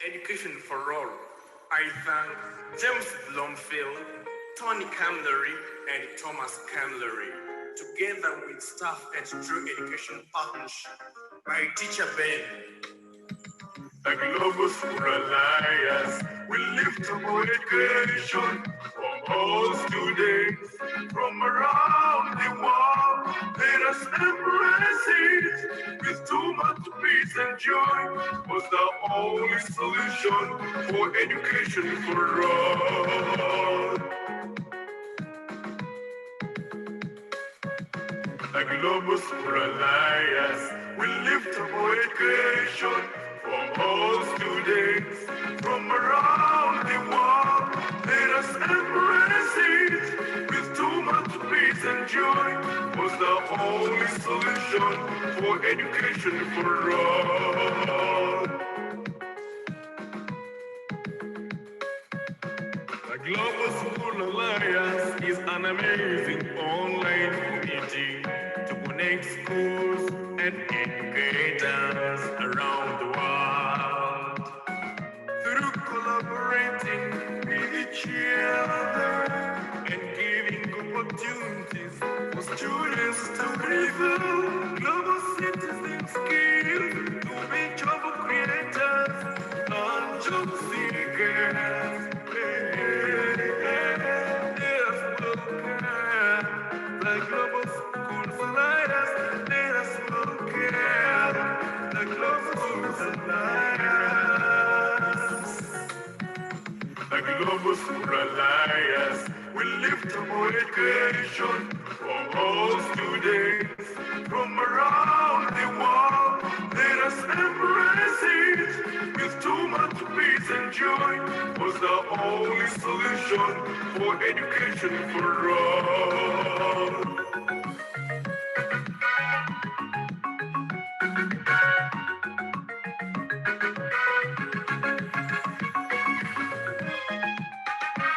Education for All. I thank James Blomfield, Tony Camilleri, and Thomas Camilleri, together with staff at True Education Partnership, my teacher Ben. The Global School Alliance will lift up education for all students from around the world. Let us embrace it with too much peace and joy, was the only solution for education for all. The Global School Alliance will lift up education for all students from around the world. Let us embrace it with too much peace and joy, was the only solution for education for all. The Global School Alliance is an amazing online community to connect schools and educators around the world. Through collaborating with each other and giving opportunities for students to reveal global citizen skills to be job creators and job seekers. The Global Schools Alliance, let us look at the Global Schools Alliance. The Global School Alliance will lift up education for all students from around the world. Let us embrace it with too much peace and joy, was the only solution for education for all.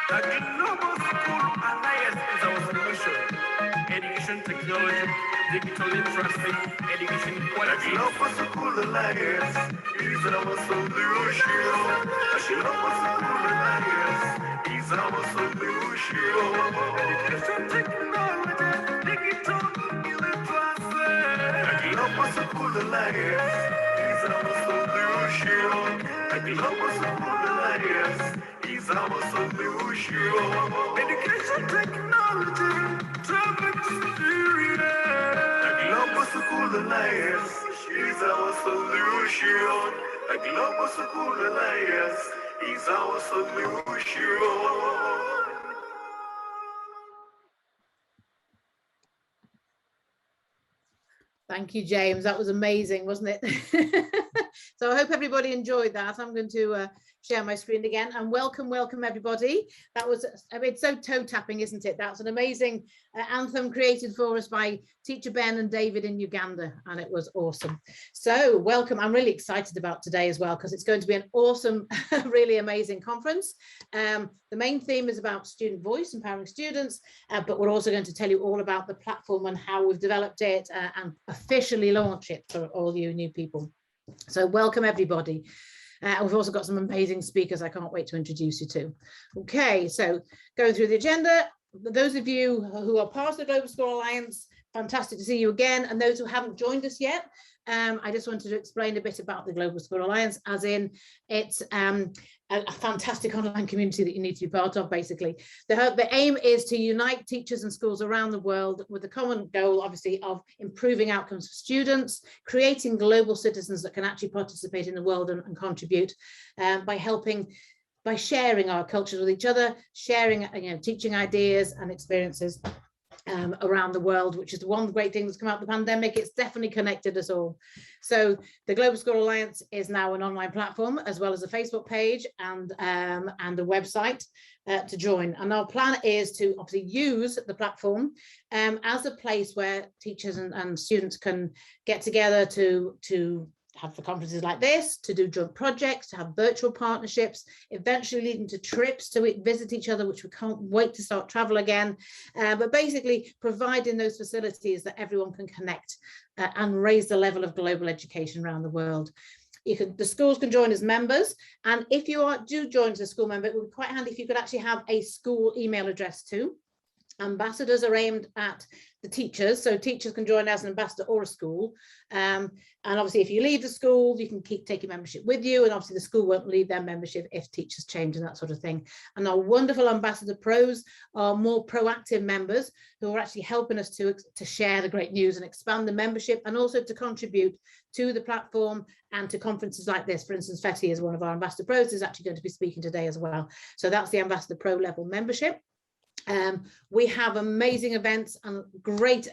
The Global School Alliance is our solution. Education technology, digital literacy, education quality. The Global School Alliance is our solution. The Global School Alliance is our solution. Education technology, digital literacy. The Global School Alliance is our solution. The Global School Alliance is our solution. Education technology, travel experience. The Global School Alliance is our solution. The Global School Alliance is our solution. Thank you, James. That was amazing, wasn't it? So I hope everybody enjoyed that. I'm going to share my screen again, and welcome everybody. That was, I mean, it's so toe tapping, isn't it? That's an amazing anthem created for us by teacher Ben and David in Uganda, and it was awesome. So welcome. I'm really excited about today as well, because it's going to be an awesome, really amazing conference. The main theme is about student voice, empowering students, but we're also going to tell you all about the platform and how we've developed it and officially launch it for all you new people. So welcome everybody. We've also got some amazing speakers I can't wait to introduce you to. Okay, so going through the agenda, those of you who are part of the Global School Alliance, fantastic to see you again. And those who haven't joined us yet, I just wanted to explain a bit about the Global School Alliance, as in it's a fantastic online community that you need to be part of, basically. The aim is to unite teachers and schools around the world with the common goal, obviously, of improving outcomes for students, creating global citizens that can actually participate in the world and contribute by sharing our cultures with each other, sharing, teaching ideas and experiences around the world, which is one great thing that's come out of the pandemic. It's definitely connected us all. So the Global School Alliance is now an online platform, as well as a Facebook page and a website to join. And our plan is to obviously use the platform as a place where teachers and students can get together to have the conferences like this, to do joint projects, to have virtual partnerships, eventually leading to trips to visit each other, which we can't wait to start travel again. But basically providing those facilities that everyone can connect and raise the level of global education around the world. the schools can join as members, and if you do join as a school member, it would be quite handy if you could actually have a school email address too. Ambassadors are aimed at the teachers, so teachers can join as an ambassador or a school. And obviously, if you leave the school, you can keep taking membership with you, and obviously the school won't leave their membership if teachers change and that sort of thing. And our wonderful ambassador pros are more proactive members who are actually helping us to share the great news and expand the membership, and also to contribute to the platform and to conferences like this. For instance, Fetty is one of our ambassador pros, is actually going to be speaking today as well. So that's the ambassador pro level membership. We have amazing events and great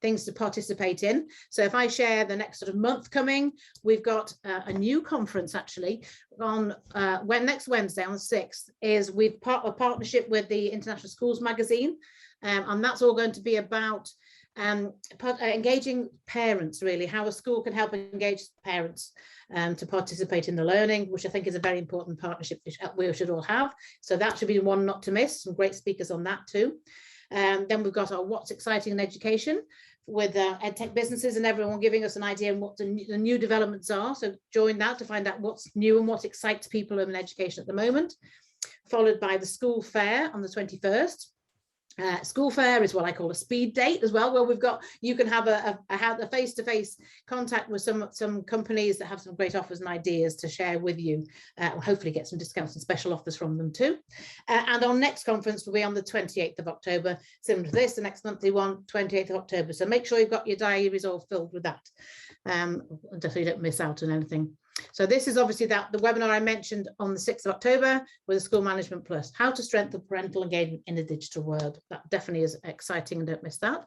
things to participate in. So if I share the next sort of month coming, we've got a new conference actually on next Wednesday on the 6th. Is we've a partnership with the International Schools magazine, and that's all going to be about engaging parents, really, how a school can help engage parents to participate in the learning, which I think is a very important partnership we should all have. So that should be one not to miss. Some great speakers on that too. Then we've got our What's Exciting in Education with EdTech businesses and everyone giving us an idea on what the new developments are. So join that to find out what's new and what excites people in education at the moment. Followed by the school fair on the 21st. School fair is what I call a speed date as well, where you can have a face-to-face contact with some companies that have some great offers and ideas to share with you. Hopefully get some discounts and special offers from them too. And our next conference will be on the 28th of October, similar to this, the next monthly one, 28th of October. So make sure you've got your diaries all filled with that, so you don't miss out on anything. So this is obviously the webinar I mentioned on the 6th of October with the School Management Plus, how to strengthen parental engagement in a digital world. That definitely is exciting, and don't miss that.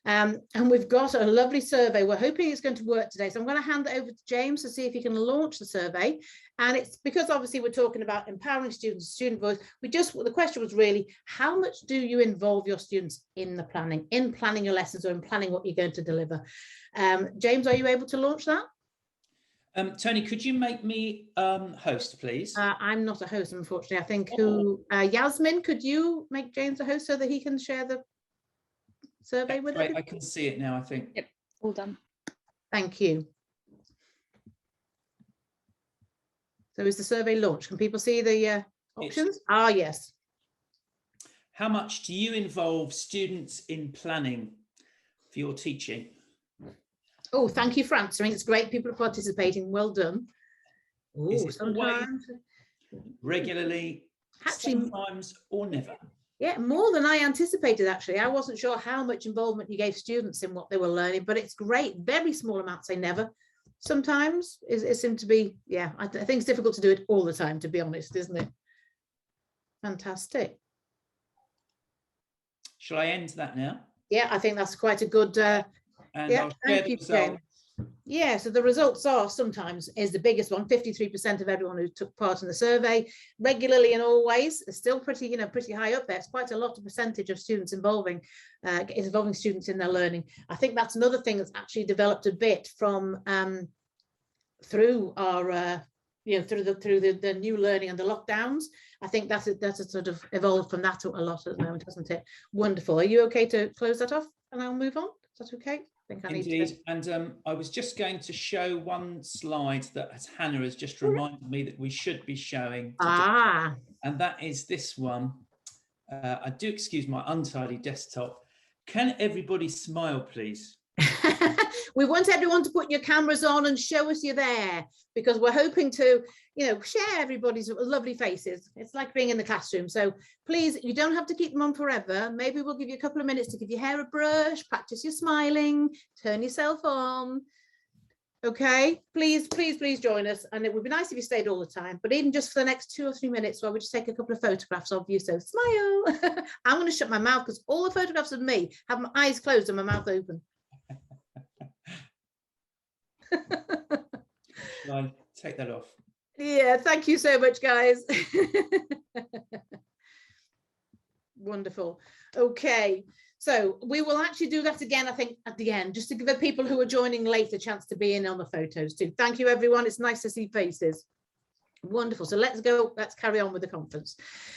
And we've got a lovely survey. We're hoping it's going to work today. So I'm going to hand it over to James to see if he can launch the survey. And it's because obviously we're talking about empowering students, student voice. The question was really, how much do you involve your students in planning your lessons or in planning what you're going to deliver? James, are you able to launch that? Tony, could you make me host, please? I'm not a host, unfortunately. I think Yasmin, could you make James a host so that he can share the survey with us? I can see it now, I think. Yep, all done. Thank you. So is the survey launched? Can people see the options? Yes. How much do you involve students in planning for your teaching? Oh, thank you for answering. It's great people are participating. Well done. Sometimes, regularly, sometimes, or never. Yeah, more than I anticipated, actually. I wasn't sure how much involvement you gave students in what they were learning, but it's great. Very small amounts, say never. Sometimes it seems to be, yeah, I think it's difficult to do it all the time, to be honest, isn't it? Fantastic. Shall I end that now? Yeah, I think that's quite a good... and I'll share the results. Yeah, so the results are sometimes is the biggest one. 53% of everyone who took part in the survey regularly and always is still pretty high up there. It's quite a lot of percentage of students involving students in their learning. I think that's another thing that's actually developed a bit from through our through the new learning and the lockdowns. I think that's a sort of evolved from that a lot at the moment, hasn't it? Wonderful. Are you okay to close that off and I'll move on? Is that okay? Indeed, and I was just going to show one slide that Hannah has just reminded me that we should be showing today, and that is this one. I do excuse my untidy desktop. Can everybody smile, please? We want everyone to put your cameras on and show us you're there, because we're hoping to, share everybody's lovely faces. It's like being in the classroom. So please, you don't have to keep them on forever. Maybe we'll give you a couple of minutes to give your hair a brush, practice your smiling, turn yourself on. Okay, please join us. And it would be nice if you stayed all the time, but even just for the next 2 or 3 minutes while we just take a couple of photographs of you. So smile. I'm going to shut my mouth because all the photographs of me have my eyes closed and my mouth open. Shall I take that off? Yeah, thank you so much, guys. Wonderful. Okay, so we will actually do that again, I think, at the end, just to give the people who are joining late a chance to be in on the photos too. Thank you, everyone. It's nice to see faces. Wonderful. So let's carry on with the conference.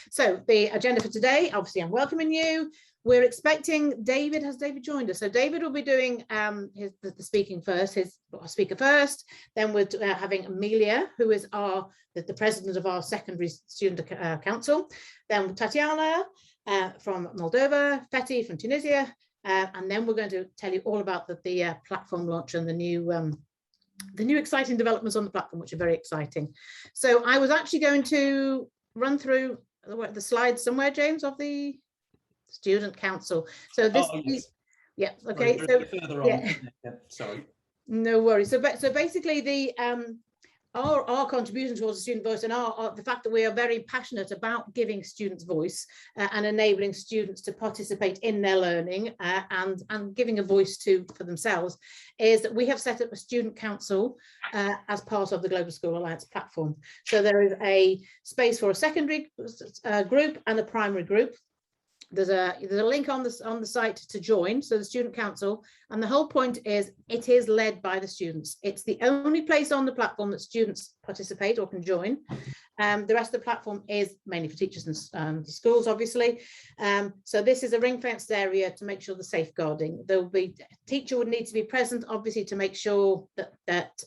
So the agenda for today, obviously I'm welcoming you. we're expecting David. Has David joined us? So David will be doing the speaking first, his speaker first. Then we're having Amelia, who is the president of our secondary student council. Then Tatiana from Moldova, Fethi from Tunisia, and then we're going to tell you all about the platform launch and the new exciting developments on the platform, which are very exciting. So I was actually going to run through the slides somewhere, James, of the student council. So this, yes. Yeah, okay. Sorry, So further on. Yeah, sorry. No worries. So basically, the our contribution towards the student voice and the fact that we are very passionate about giving students voice and enabling students to participate in their learning and giving a voice for themselves is that we have set up a student council as part of the Global School Alliance platform. So there is a space for a secondary group and a primary group. There's a link on the site to join, so the student council, and the whole point is it is led by the students. It's the only place on the platform that students participate or can join. The rest of the platform is mainly for teachers and schools, obviously. So this is a ring-fenced area to make sure the safeguarding. There will be a teacher would need to be present, obviously, to make sure that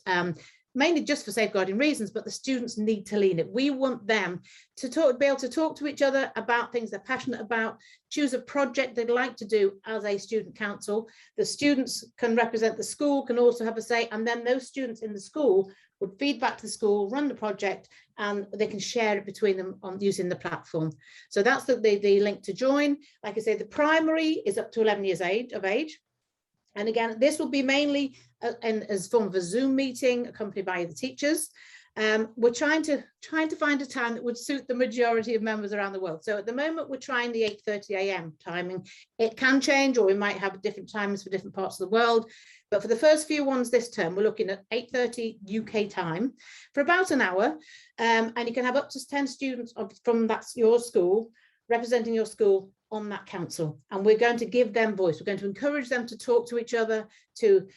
mainly just for safeguarding reasons, but the students need to lean it. We want them to be able to talk to each other about things they're passionate about, choose a project they'd like to do as a student council. The students can represent the school, can also have a say, and then those students in the school would feed back to the school, run the project, and they can share it between them on using the platform. So that's the link to join. Like I say, the primary is up to 11 years of age. And again, this will be mainly as form of a Zoom meeting accompanied by the teachers. We're trying to find a time that would suit the majority of members around the world. So at the moment, we're trying the 8:30 a.m. timing. It can change, or we might have different timings for different parts of the world. But for the first few ones this term, we're looking at 8:30 UK time for about an hour. And you can have up to 10 students from your school, representing your school on that council, and we're going to give them voice. We're going to encourage them to talk to each other, to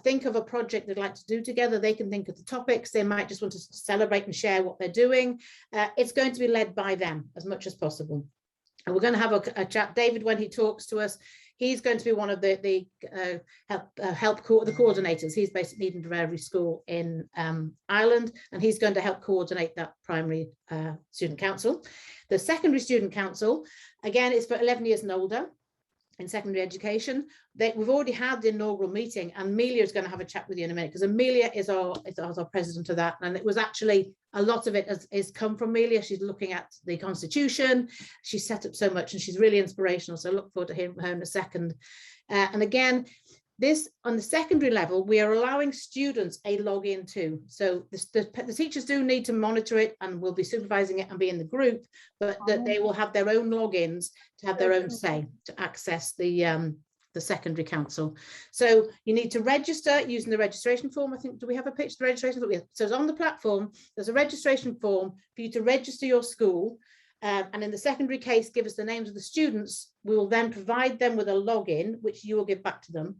think of a project they'd like to do together. They can think of the topics. They might just want to celebrate and share what they're doing. It's going to be led by them as much as possible. And we're going to have a chat. David, when he talks to us, he's going to be one of the coordinators. He's basically leading for every school in Ireland, and he's going to help coordinate that primary student council. The secondary student council, again, is for 11 years and older in secondary education. We've already had the inaugural meeting, and Amelia is going to have a chat with you in a minute, because Amelia is our president of that, and it was actually a lot of it has come from Amelia. She's looking at the Constitution. She's set up so much, and she's really inspirational. So I look forward to hearing her in a second. And again, this on the secondary level, we are allowing students a login too. So the teachers do need to monitor it and will be supervising it and be in the group, but that they will have their own logins to have their own say to access the secondary council. So you need to register using the registration form. I think, do we have a picture of the registration form? So it's on the platform. There's a registration form for you to register your school. And in the secondary case, give us the names of the students. We will then provide them with a login, which you will give back to them,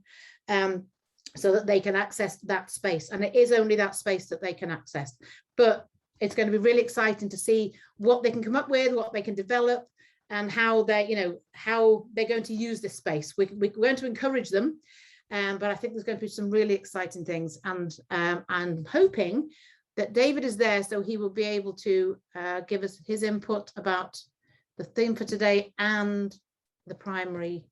so that they can access that space. And it is only that space that they can access. But it's going to be really exciting to see what they can come up with, what they can develop, and how they're going to use this space. We're going to encourage them, but I think there's going to be some really exciting things. And I'm hoping that David is there, so he will be able to give us his input about the theme for today and the primary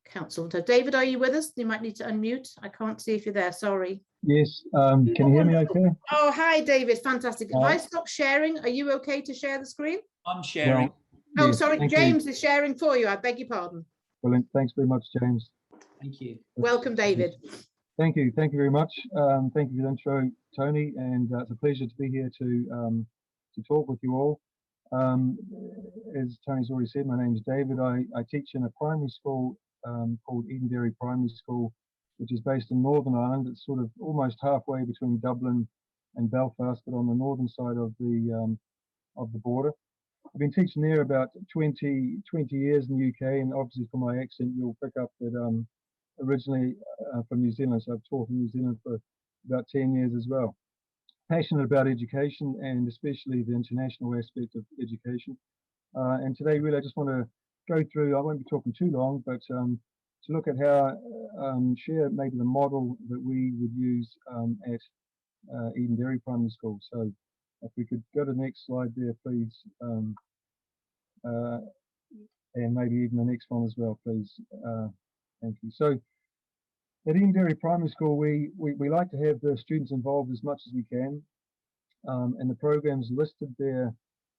council. So David, are you with us? You might need to unmute. I can't see if you're there, sorry. Yes, can you hear me okay? Oh, hi David, fantastic. If I stop sharing, are you okay to share the screen? I'm sharing. Well, yes, sorry, James is sharing for you. I beg your pardon. Brilliant. Thanks very much, James. Thank you. Welcome, David. Thank you very much. Thank you for the intro, Tony, and it's a pleasure to be here to talk with you all. As Tony's already said, my name is David. I teach in a primary school called Edenderry Primary School, which is based in Northern Ireland. It's sort of almost halfway between Dublin and Belfast, but on the northern side of the border. I've been teaching there about 20 years in the UK, and obviously from my accent you'll pick up that originally from New Zealand, so I've taught in New Zealand for about 10 years as well. Passionate about education, and especially the international aspect of education. And today really I just want to go through, I won't be talking too long, but to look at how, share maybe the model that we would use at Eden Dairy Primary School. So if we could go to the next slide there, please. And maybe even the next one as well, please. Thank you. So at Eden Dairy Primary School, we like to have the students involved as much as we can. And the programs listed there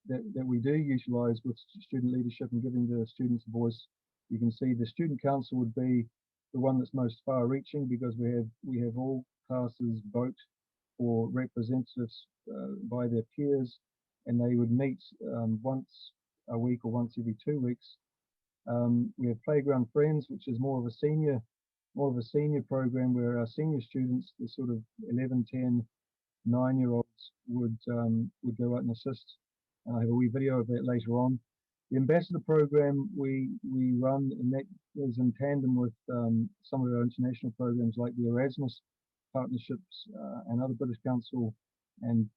that we do utilise with student leadership and giving the students a voice. You can see the student council would be the one that's most far-reaching, because we have all classes vote for representatives by their peers, and they would meet once a week or once every 2 weeks. We have Playground Friends, which is more of a senior program, where our senior students, the sort of 11, 10, 9-year-olds would go out and assist. I have a wee video of that later on. The ambassador program we run, and that is in tandem with some of our international programs like the Erasmus partnerships and other British Council and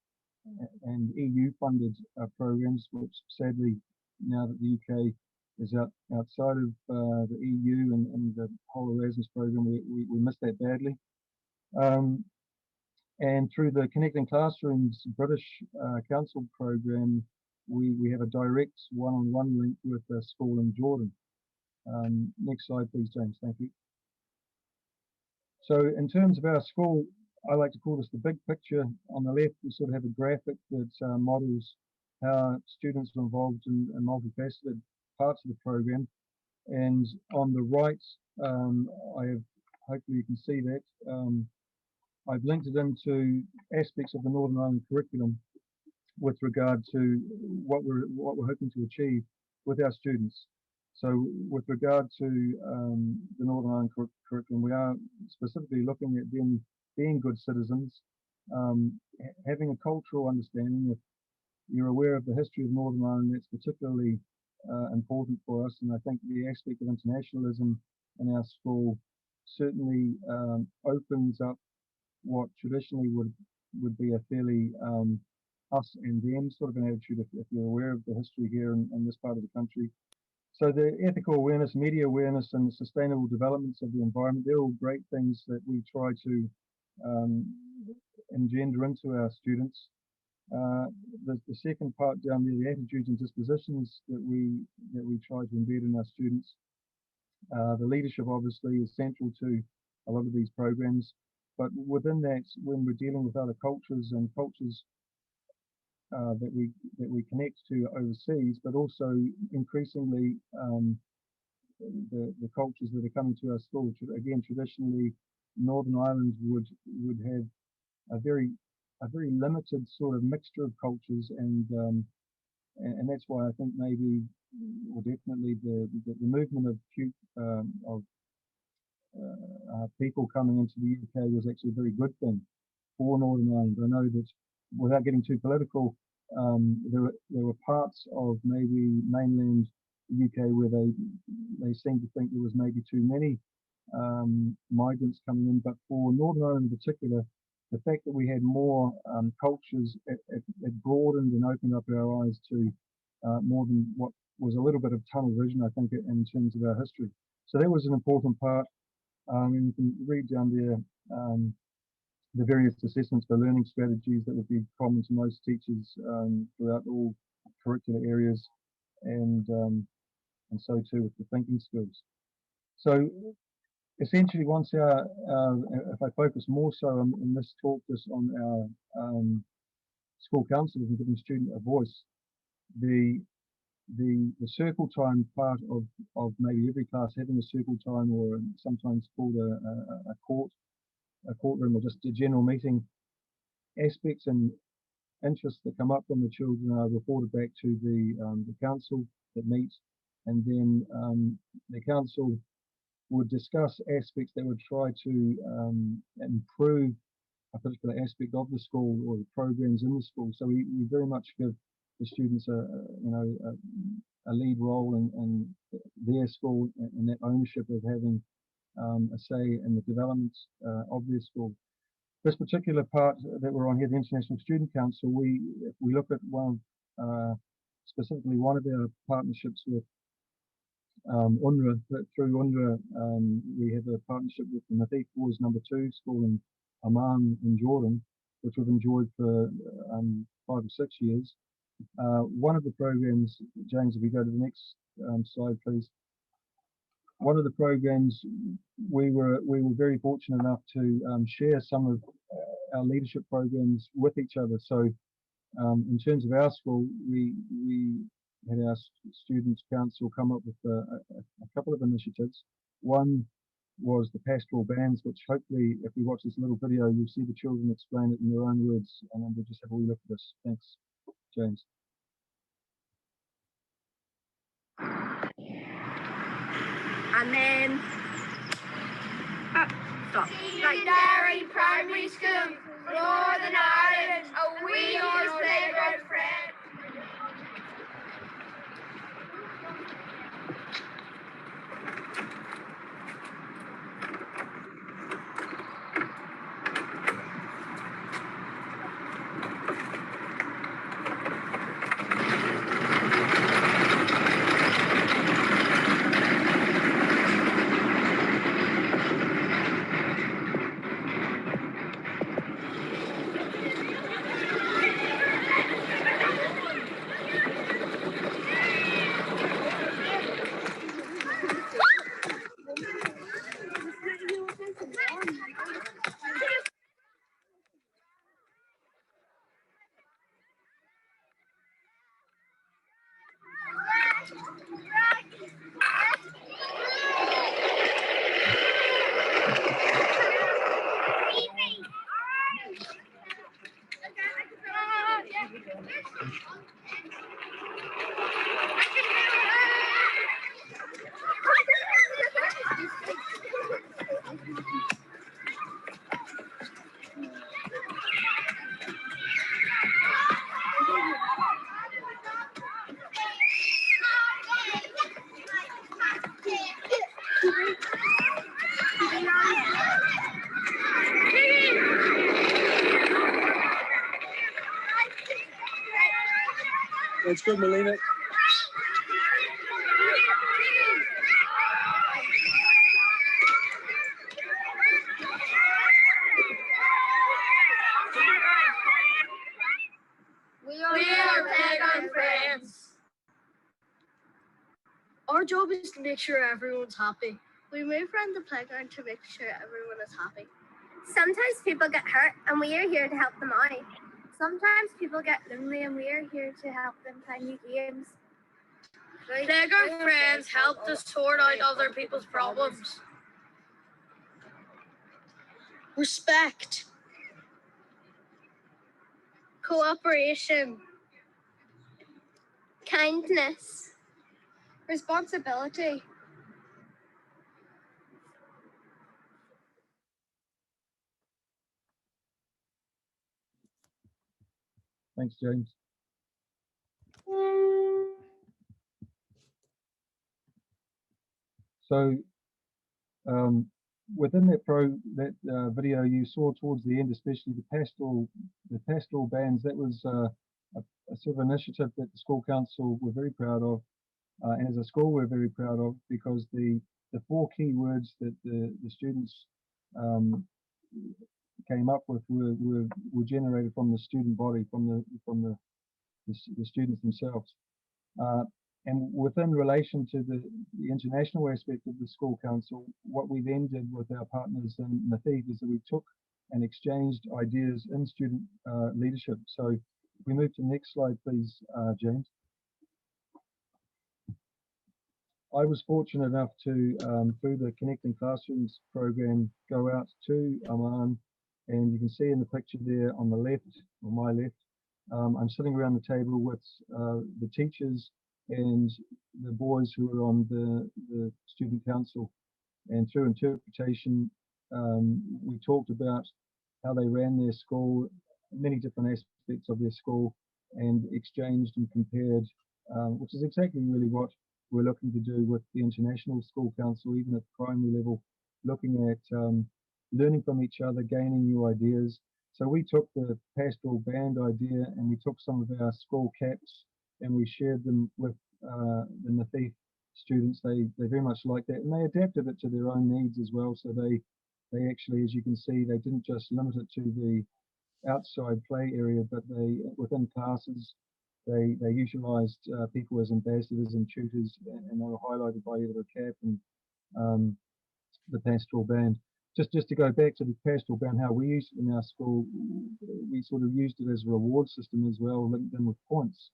EU funded programs, which sadly, now that the UK is outside of the EU and the whole Erasmus program, we miss that badly. And through the Connecting Classrooms British Council program, we have a direct one-on-one link with a school in Jordan. Next slide, please, James. Thank you. So in terms of our school, I like to call this the big picture. On the left, we sort of have a graphic that models how students are involved in multifaceted parts of the program. And on the right, hopefully you can see that, I've linked it into aspects of the Northern Ireland curriculum with regard to what we're hoping to achieve with our students. So with regard to the Northern Ireland curriculum, we are specifically looking at them being good citizens, having a cultural understanding. If you're aware of the history of Northern Ireland, that's particularly important for us. And I think the aspect of internationalism in our school certainly opens up what traditionally would be a fairly us and them sort of an attitude, if you're aware of the history here in this part of the country. So the ethical awareness, media awareness, and the sustainable developments of the environment, they're all great things that we try to engender into our students. The second part down there, the attitudes and dispositions that we try to embed in our students. The leadership obviously is central to a lot of these programs, but within that, when we're dealing with other cultures and cultures that we connect to overseas, but also increasingly the cultures that are coming to our school. Again, traditionally, Northern Ireland would have a very limited sort of mixture of cultures, and that's why I think maybe, or definitely, the movement of people coming into the UK was actually a very good thing for Northern Ireland. I know that, without getting too political, there were parts of maybe mainland UK where they seemed to think there was maybe too many migrants coming in, but for Northern Ireland in particular, the fact that we had more cultures, it broadened and opened up our eyes to more than what was a little bit of tunnel vision, I think, in terms of our history. So that was an important part. And you can read down there the various assessments for learning strategies that would be common to most teachers throughout all curricular areas, and so too with the thinking skills. So essentially, once if I focus more so in this talk just on our school counsellors and giving student a voice, the circle time part of maybe every class having a circle time, or sometimes called a courtroom, or just a general meeting, aspects and interests that come up from the children are reported back to the council that meets, and then the council would discuss aspects that would try to improve a particular aspect of the school or the programs in the school. So we very much give the students a lead role in their school, and that ownership of having a say in the development of their school. This particular part that we're on here, the International Student Council, we look at specifically one of our partnerships with UNRWA, through UNRWA, we have a partnership with the Nathif Boys number 2 school in Amman in Jordan, which we've enjoyed for 5 or 6 years. One of the programs, James, if we go to the next slide, please. One of the programs we were very fortunate enough to share some of our leadership programs with each other. So in terms of our school, we had our students council come up with a couple of initiatives. One was the pastoral bands, which hopefully if we watch this little video, you'll see the children explain it in their own words, and then we'll just have a wee look at this. Thanks, James. And then stop. Secondary primary school, Northern Ireland, a wee playground friend. That's good, Melina. We are playground friends. Our job is to make sure everyone's happy. We move around the playground to make sure everyone is happy. Sometimes people get hurt and we are here to help them out. Sometimes people get lonely and we are here to help them play new games. Playground friends help to sort out other people's problems. Respect. Cooperation. Kindness. Responsibility. Thanks, James. So within that video you saw towards the end, especially the pastoral bands, that was a sort of initiative that the school council were very proud of, and as a school we're very proud of, because the 4 key words that the students came up with were generated from the student body, from the students themselves. And within relation to the international aspect of the school council, what we then did with our partners in Nathif is that we took and exchanged ideas in student leadership. So if we move to the next slide, please, James. I was fortunate enough to, through the Connecting Classrooms program, go out to Amman, and you can see in the picture there on the left, or my left, I'm sitting around the table with the teachers and the boys who are on the student council, and through interpretation we talked about how they ran their school, many different aspects of their school, and exchanged and compared, which is exactly really what we're looking to do with the International School Council, even at the primary level, looking at learning from each other, gaining new ideas. So we took the pastoral band idea and we took some of our school caps and we shared them with the Nathif students, they very much liked that, and they adapted it to their own needs as well. So they actually, as you can see, they didn't just limit it to the outside play area, but they, within classes, they utilized people as ambassadors and tutors, and they were highlighted by either a cap and the pastoral band. Just to go back to the pastoral band, how we used it in our school, we sort of used it as a reward system as well, linked in with points.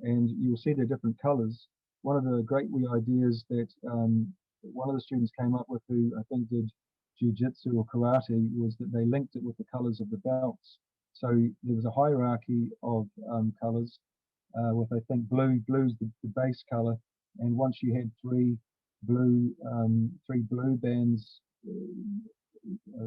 And you'll see they're different colors. One of the great wee ideas that one of the students came up with, who I think did jiu-jitsu or karate, was that they linked it with the colors of the belts. So there was a hierarchy of colors, with, I think, blue's the base color, and once you had three blue bands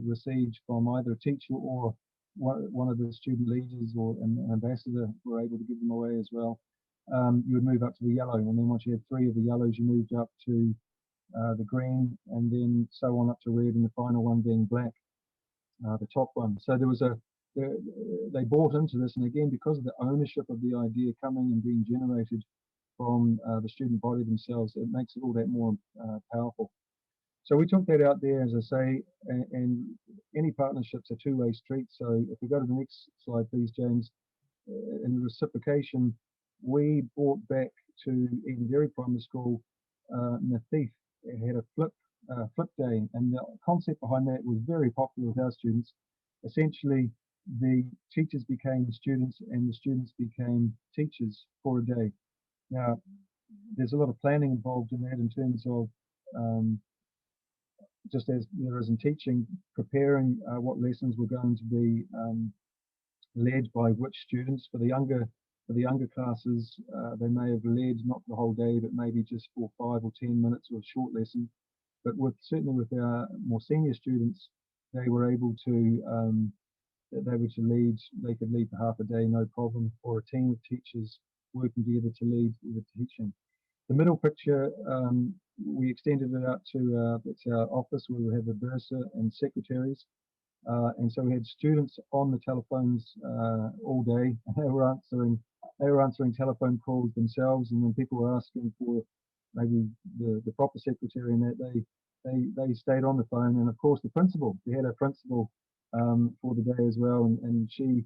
received from either a teacher or one of the student leaders or an ambassador, were able to give them away as well. You would move up to the yellow, and then once you had three of the yellows, you moved up to the green, and then so on up to red, and the final one being black, the top one. So there was they bought into this, and again, because of the ownership of the idea coming and being generated from the student body themselves, it makes it all that more powerful. So we took that out there, as I say, and any partnership's a two-way street. So if we go to the next slide, please, James. In reciprocation, we brought back to Eden Dairy Primary School, Thief had a flip day, and the concept behind that was very popular with our students. Essentially, the teachers became students, and the students became teachers for a day. Now, there's a lot of planning involved in that, in terms of just as there is in teaching, preparing what lessons were going to be led by which students. For the younger classes, they may have led not the whole day, but maybe just for 5 or 10 minutes or a short lesson. But certainly with our more senior students, they were able to lead. They could lead for half a day, no problem, or a team of teachers working together to lead the teaching. The middle picture, we extended it out to it's our office, where we have a bursar and secretaries, and so we had students on the telephones all day, and they were answering telephone calls themselves, and when people were asking for maybe the proper secretary, and that they stayed on the phone. And of course the principal, we had a principal for the day as well, and she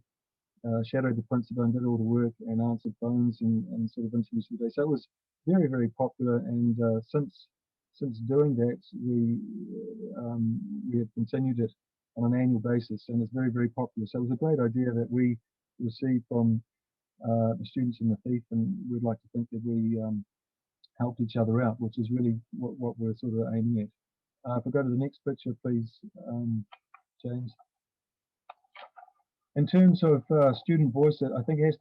shadowed the principal and did all the work and answered phones and sort of introduced the day. So it was very, very popular, and since doing that, we have continued it on an annual basis, and it's very, very popular. So it was a great idea that we received from the students in the Thief, and we'd like to think that we helped each other out, which is really what we're sort of aiming at. If we go to the next picture, please, James. In terms of student voice, I think it has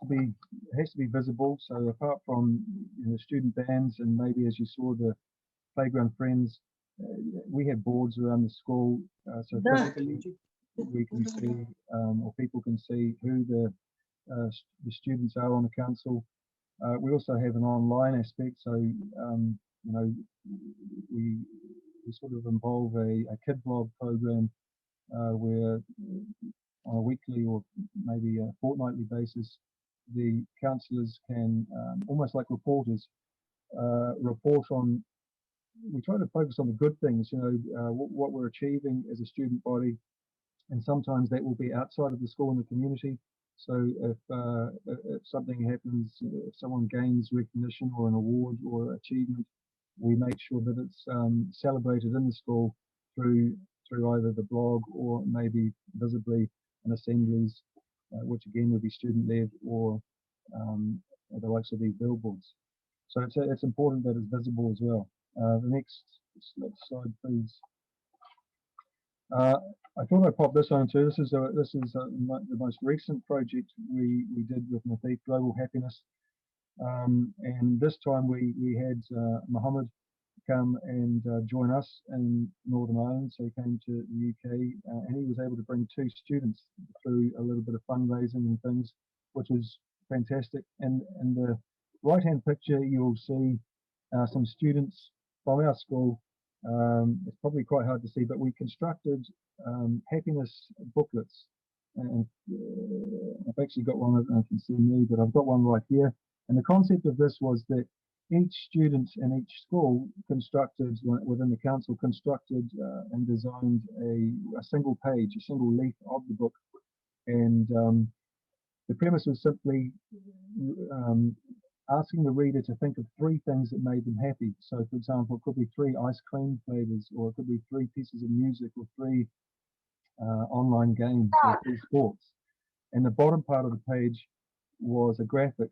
to be visible. So apart from student bands, and maybe as you saw the playground friends, we have boards around the school, so physically we can see, or people can see who the students are on the council. We also have an online aspect, so we sort of involve a kid blog program where on a weekly or maybe a fortnightly basis, the councillors can, almost like reporters, report on. We try to focus on the good things, what we're achieving as a student body, and sometimes that will be outside of the school in the community. So if something happens, if someone gains recognition or an award or achievement, we make sure that it's celebrated in the school through either the blog or maybe visibly in assemblies, which again would be student-led, or the likes of these billboards. So it's important that it's visible as well. The next slide, please. I thought I'd pop this on too. This is the most recent project we did with Nathif, Global Happiness, and this time we had Mohammed come and join us in Northern Ireland. So he came to the UK, and he was able to bring 2 students through a little bit of fundraising and things, which was fantastic. And in the right-hand picture, you'll see some students from our school. It's probably quite hard to see, but we constructed happiness booklets, and I've actually got one. I can see me, but I've got one right here. And the concept of this was that each student in each school constructed, within the council, constructed and designed a single page, a single leaf of the book. And the premise was simply asking the reader to think of 3 things that made them happy. So, for example, it could be 3 ice cream flavors, or it could be 3 pieces of music, or 3 online games, or 3 sports. And the bottom part of the page was a graphic,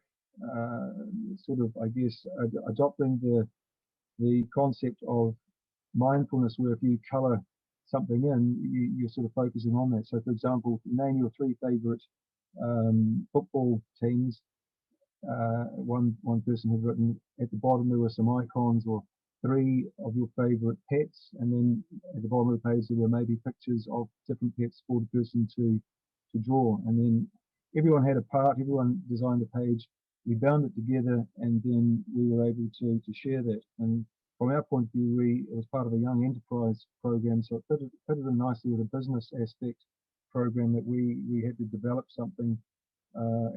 sort of, I guess, adopting the concept of mindfulness, where if you color something in, you're sort of focusing on that. So, for example, name your 3 favorite football teams. One person had written at the bottom there were some icons, or 3 of your favorite pets, and then at the bottom of the page there were maybe pictures of different pets for the person to draw. And then everyone had a part, everyone designed a page, we bound it together, and then we were able to share that. And from our point of view, it was part of a young enterprise program, so it fitted in nicely with a business aspect program that we had to develop something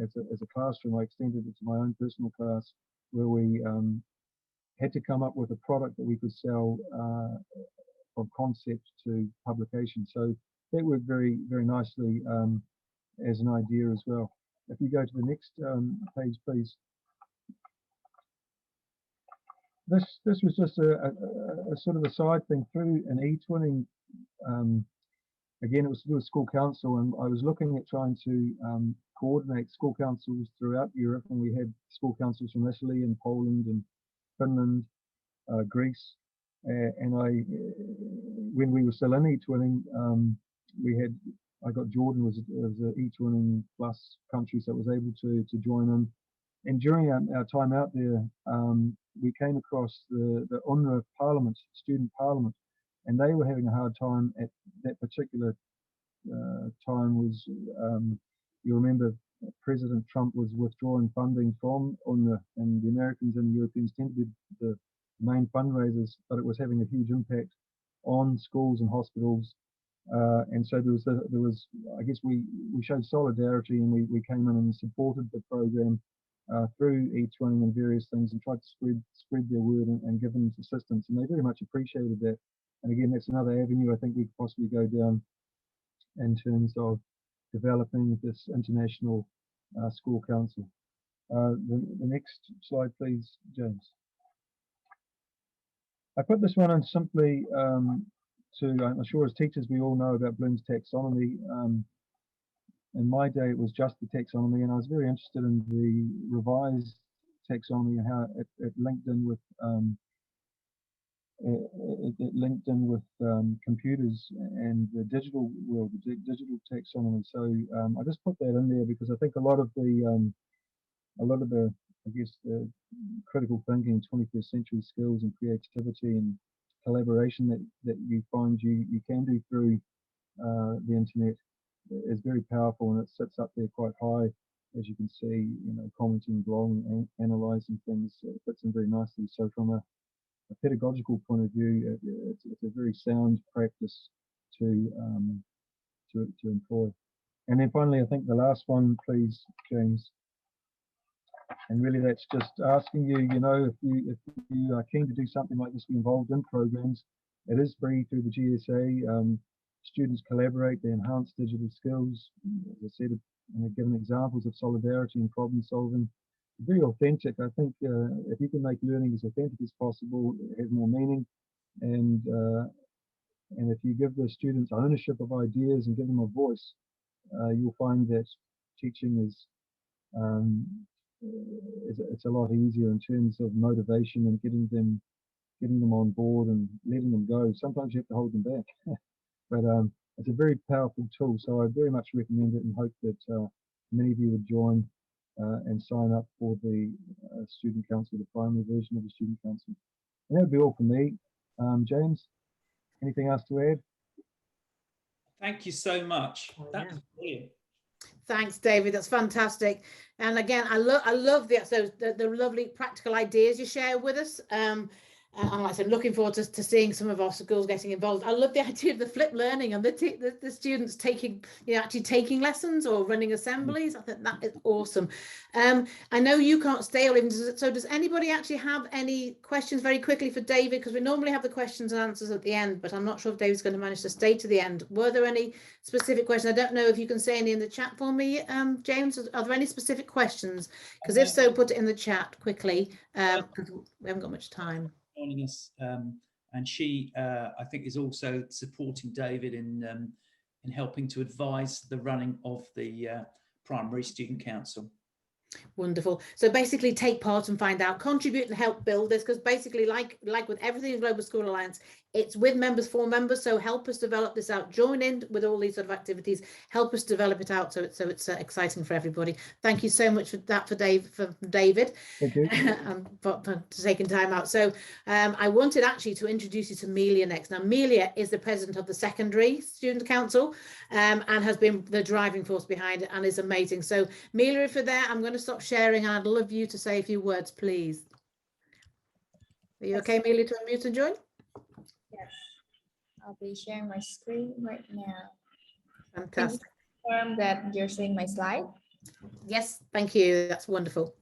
as a classroom. I extended it to my own personal class, where we had to come up with a product that we could sell from concept to publication. So that worked very, very nicely as an idea as well. If you go to the next page, please. This was just a sort of a side thing through an e-twinning. Again, it was to do with school council, and I was looking at trying to coordinate school councils throughout Europe, and we had school councils from Italy and Poland and Finland, Greece, and when we were still in e-twinning, I got Jordan was an e-twinning plus country, so I was able to join in. And during our time out there, we came across the UNRWA Parliament, student parliament, and they were having a hard time at that particular time. Was you remember President Trump was withdrawing funding from UNRWA, and the Americans and the Europeans tend to be the main fundraisers, but it was having a huge impact on schools and hospitals. And so there was I guess we showed solidarity, and we came in and supported the program through e-twinning and various things, and tried to spread their word and give them assistance, and they very much appreciated that. And again, that's another avenue I think we could possibly go down in terms of developing this international school council. The next slide, please, James. I put this one in simply I'm sure as teachers we all know about Bloom's taxonomy. In my day it was just the taxonomy, and I was very interested in the revised taxonomy and how it linked in with computers and the digital world, the digital taxonomy. So I just put that in there because I think a lot of the I guess the critical thinking, 21st century skills and creativity and collaboration that you find you can do through the internet is very powerful, and it sits up there quite high, as you can see, commenting, blogging, and analysing things. It fits in very nicely. So from a pedagogical point of view, it's a very sound practice to employ. And then finally, I think the last one, please, James. And really, that's just asking you, if you are keen to do something like this, be involved in programs. It is free through the GSA. Students collaborate, they enhance digital skills. As I said, given examples of solidarity and problem solving. Very authentic. I think if you can make learning as authentic as possible, it has more meaning. And if you give the students ownership of ideas and give them a voice, you'll find that teaching is it's a lot easier in terms of motivation and getting them on board and letting them go. Sometimes you have to hold them back, but it's a very powerful tool. So I very much recommend it, and hope that many of you would join and sign up for the student council, the primary version of the student council. And that would be all for me. James, anything else to add? Thank you so much. That was brilliant. Thanks, David. That's fantastic. And again, I love the lovely practical ideas you share with us. And like I said, looking forward to seeing some of our schools getting involved. I love the idea of the flipped learning and the students taking, actually taking lessons or running assemblies. I think that is awesome. I know you can't stay all evening, so does anybody actually have any questions very quickly for David? Because we normally have the questions and answers at the end, but I'm not sure if David's going to manage to stay to the end. Were there any specific questions? I don't know if you can say any in the chat for me, James. Are there any specific questions? Because if so, put it in the chat quickly, because we haven't got much time. Joining us, and she, I think, is also supporting David in helping to advise the running of the Primary Student Council. Wonderful. So basically take part and find out, contribute and help build this, because basically like with everything in Global School Alliance, it's with members for members. So help us develop this out, join in with all these sort of activities, help us develop it out so it's exciting for everybody. Thank you so much for that, for David. Thank you. for taking time out. So I wanted actually to introduce you to Melia next. Now Melia is the president of the Secondary Student Council and has been the driving force behind it and is amazing. So Melia, if you're there, I'm going to stop sharing and I'd love you to say a few words, please. Are you okay, Melia, to unmute and join? Yes, I'll be sharing my screen right now. Fantastic. Can you confirm that you're seeing my slide? Yes, thank you. That's wonderful.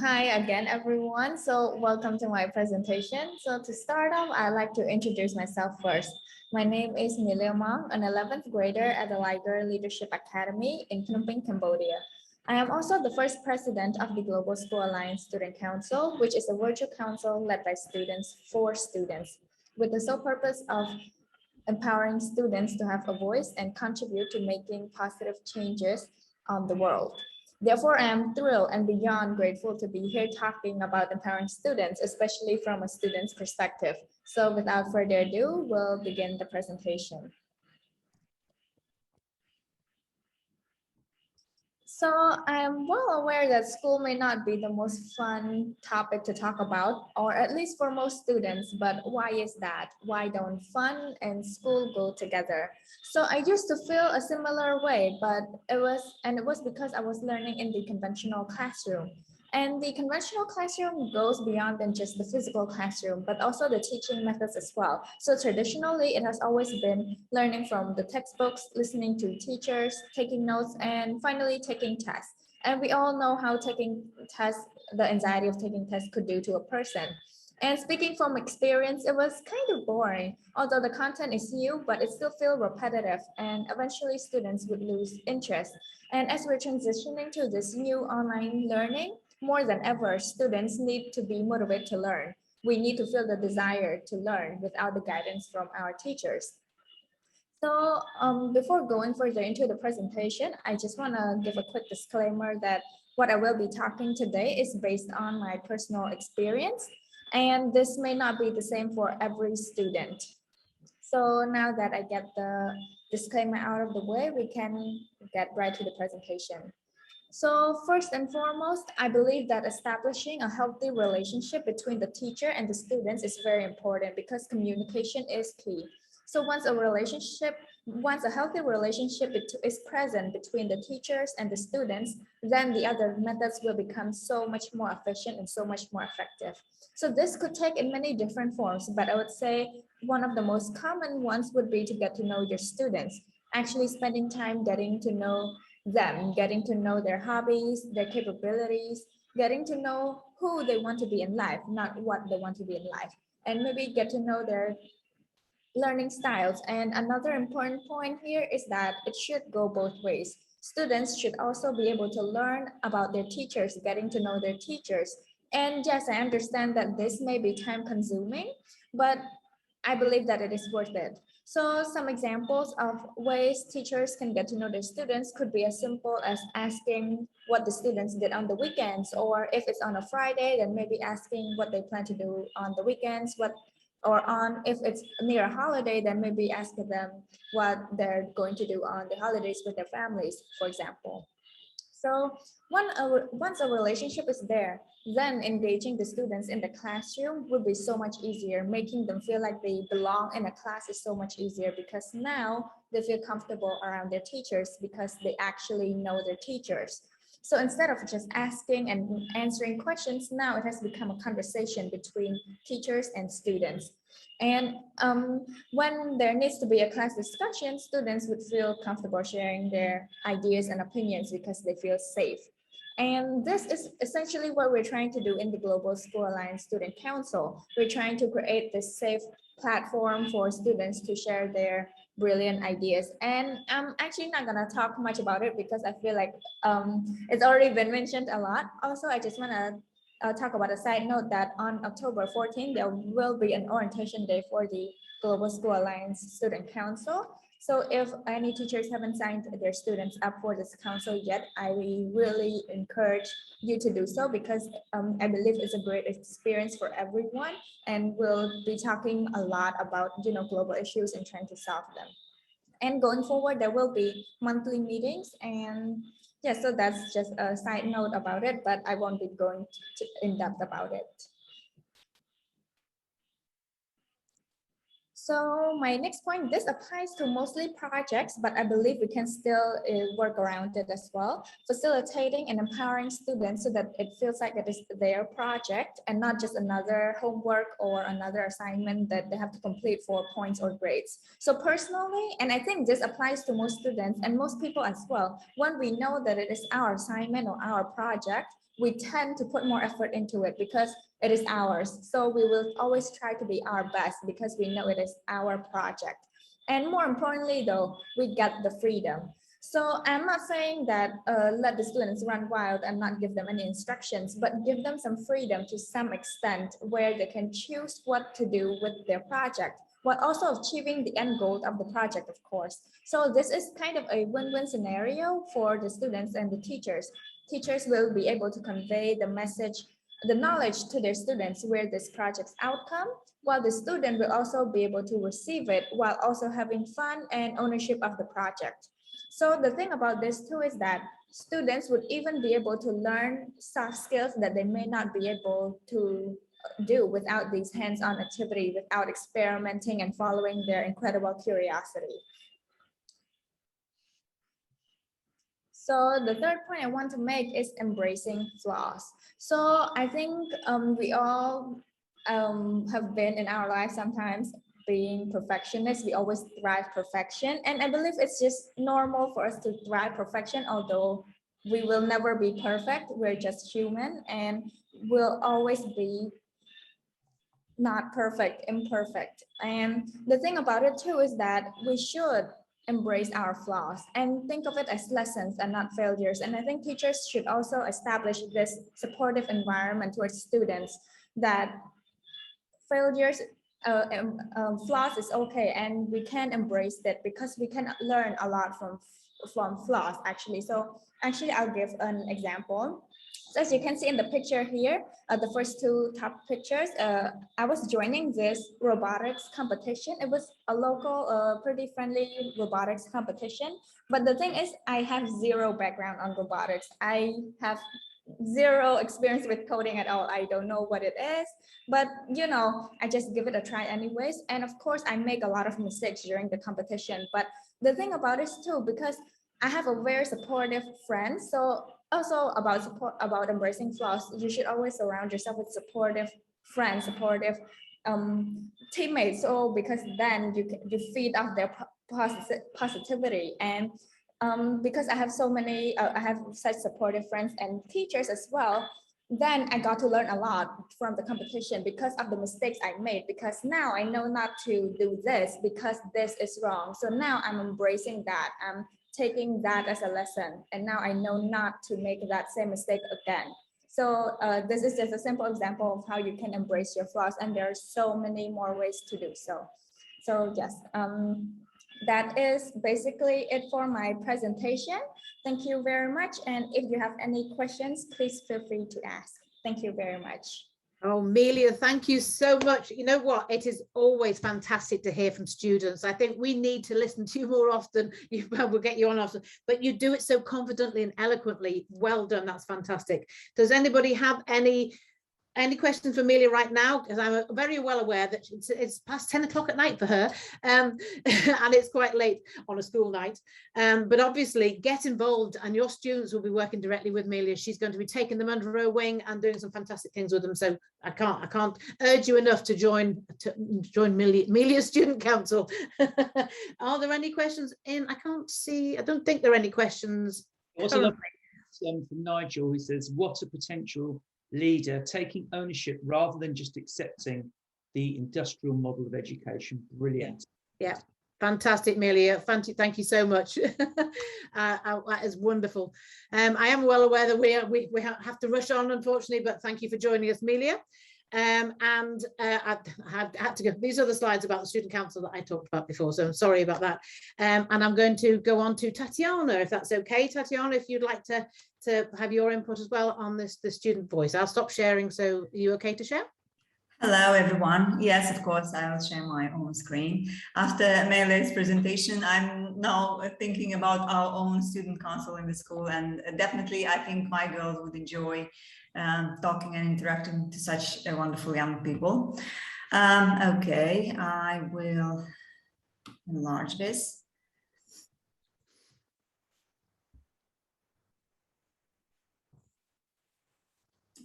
Hi again, everyone. So welcome to my presentation. So to start off, I'd like to introduce myself first. My name is Melia Mang, an 11th grader at the Liger Leadership Academy in Phnom Penh, Cambodia. I am also the first president of the Global School Alliance Student Council, which is a virtual council led by students for students, with the sole purpose of empowering students to have a voice and contribute to making positive changes on the world. Therefore, I am thrilled and beyond grateful to be here talking about empowering students, especially from a student's perspective. So without further ado, we'll begin the presentation. So I'm well aware that school may not be the most fun topic to talk about, or at least for most students, but why is that? Why don't fun and school go together? So I used to feel a similar way, but it was because I was learning in the conventional classroom. And the conventional classroom goes beyond than just the physical classroom, but also the teaching methods as well. So traditionally, it has always been learning from the textbooks, listening to teachers, taking notes, and finally taking tests. And we all know how taking tests, the anxiety of taking tests could do to a person. And speaking from experience, it was kind of boring. Although the content is new, but it still feels repetitive, and eventually students would lose interest. And as we're transitioning to this new online learning, more than ever, students need to be motivated to learn. We need to feel the desire to learn without the guidance from our teachers. So before going further into the presentation, I just want to give a quick disclaimer that what I will be talking today is based on my personal experience, and this may not be the same for every student. So now that I get the disclaimer out of the way, we can get right to the presentation. So first and foremost, I believe that establishing a healthy relationship between the teacher and the students is very important because communication is key. So once a healthy relationship is present between the teachers and the students, then the other methods will become so much more efficient and so much more effective. So this could take in many different forms, but I would say one of the most common ones would be to get to know your students, actually spending time getting to know them, getting to know their hobbies, their capabilities, getting to know who they want to be in life, not what they want to be in life, and maybe get to know their learning styles. And another important point here is that it should go both ways. Students should also be able to learn about their teachers, getting to know their teachers. And yes, I understand that this may be time consuming, but I believe that it is worth it. So some examples of ways teachers can get to know their students could be as simple as asking what the students did on the weekends, or if it's on a Friday, then maybe asking what they plan to do on the weekends, if it's near a holiday, then maybe asking them what they're going to do on the holidays with their families, for example. So once a relationship is there, then engaging the students in the classroom would be so much easier. Making them feel like they belong in a class is so much easier because now they feel comfortable around their teachers because they actually know their teachers. So instead of just asking and answering questions, now it has become a conversation between teachers and students. And when there needs to be a class discussion, students would feel comfortable sharing their ideas and opinions because they feel safe. And this is essentially what we're trying to do in the Global School Alliance Student Council. We're trying to create this safe platform for students to share their brilliant ideas. And I'm actually not gonna talk much about it because I feel like it's already been mentioned a lot. Also, I just wanna talk about a side note that on October 14, there will be an orientation day for the Global School Alliance Student Council. So if any teachers haven't signed their students up for this council yet, I really encourage you to do so because I believe it's a great experience for everyone, and we'll be talking a lot about global issues and trying to solve them. And going forward, there will be monthly meetings, and yeah, so that's just a side note about it, but I won't be going in depth about it. So my next point, this applies to mostly projects, but I believe we can still work around it as well. Facilitating and empowering students so that it feels like it is their project and not just another homework or another assignment that they have to complete for points or grades. So personally, and I think this applies to most students and most people as well, when we know that it is our assignment or our project, we tend to put more effort into it because it is ours. So we will always try to be our best because we know it is our project. And more importantly though, we get the freedom. So I'm not saying that let the students run wild and not give them any instructions, but give them some freedom to some extent where they can choose what to do with their project, while also achieving the end goal of the project, of course. So this is kind of a win-win scenario for the students and the teachers. Teachers will be able to convey the message, the knowledge to their students where this project's outcome, while the student will also be able to receive it while also having fun and ownership of the project. So the thing about this too is that students would even be able to learn soft skills that they may not be able to do without these hands-on activity, without experimenting and following their incredible curiosity. So the third point I want to make is embracing flaws. So I think we all have been in our life sometimes being perfectionists. We always thrive perfection. And I believe it's just normal for us to thrive perfection, although we will never be perfect. We're just human and we'll always be not perfect, imperfect. And the thing about it too is that we should embrace our flaws and think of it as lessons and not failures. And I think teachers should also establish this supportive environment towards students that failures, flaws is okay, and we can embrace that because we can learn a lot from flaws actually. So actually I'll give an example. So as you can see in the picture here, the first two top pictures, I was joining this robotics competition. It was a local, pretty friendly robotics competition. But the thing is, I have zero background on robotics. I have zero experience with coding at all. I don't know what it is, but I just give it a try anyways. And of course, I make a lot of mistakes during the competition. But the thing about it too, because I have a very supportive friend, so also about embracing flaws, you should always surround yourself with supportive friends, supportive teammates. So because then you feed off their positivity. And because I have so many, I have such supportive friends and teachers as well, then I got to learn a lot from the competition because of the mistakes I made, because now I know not to do this because this is wrong. So now I'm embracing that. I'm taking that as a lesson, and now I know not to make that same mistake again. So this is just a simple example of how you can embrace your flaws, and there are so many more ways to do so. So yes, that is basically it for my presentation. Thank you very much. And if you have any questions, please feel free to ask. Thank you very much. Oh, Melia, thank you so much. You know what? It is always fantastic to hear from students. I think we need to listen to you more often. We'll get you on often, but you do it so confidently and eloquently. Well done. That's fantastic. Does anybody have any any questions for Amelia right now? Because I'm very well aware that it's past 10 o'clock at night for her, and it's quite late on a school night. But obviously get involved, and your students will be working directly with Amelia. She's going to be taking them under her wing and doing some fantastic things with them. So I can't urge you enough to join Amelia's Student Council. Are there any questions in? I don't think there are any questions. From Nigel, who says, what a potential leader, taking ownership rather than just accepting the industrial model of education. Brilliant. Yeah, fantastic, Amelia. Thank you so much. That is wonderful. I am well aware that we have to rush on, unfortunately, but thank you for joining us, Amelia. I had to go. These are the slides about the Student Council that I talked about before, so I'm sorry about that. And I'm going to go on to Tatiana, if that's okay. Tatiana, if you'd like to have your input as well on the student voice. I'll stop sharing. So are you okay to share? Hello, everyone. Yes, of course, I will share my own screen. After Amelia's presentation, I'm now thinking about our own student council in the school, and definitely I think my girls would enjoy talking and interacting to such wonderful young people. Okay, I will enlarge this.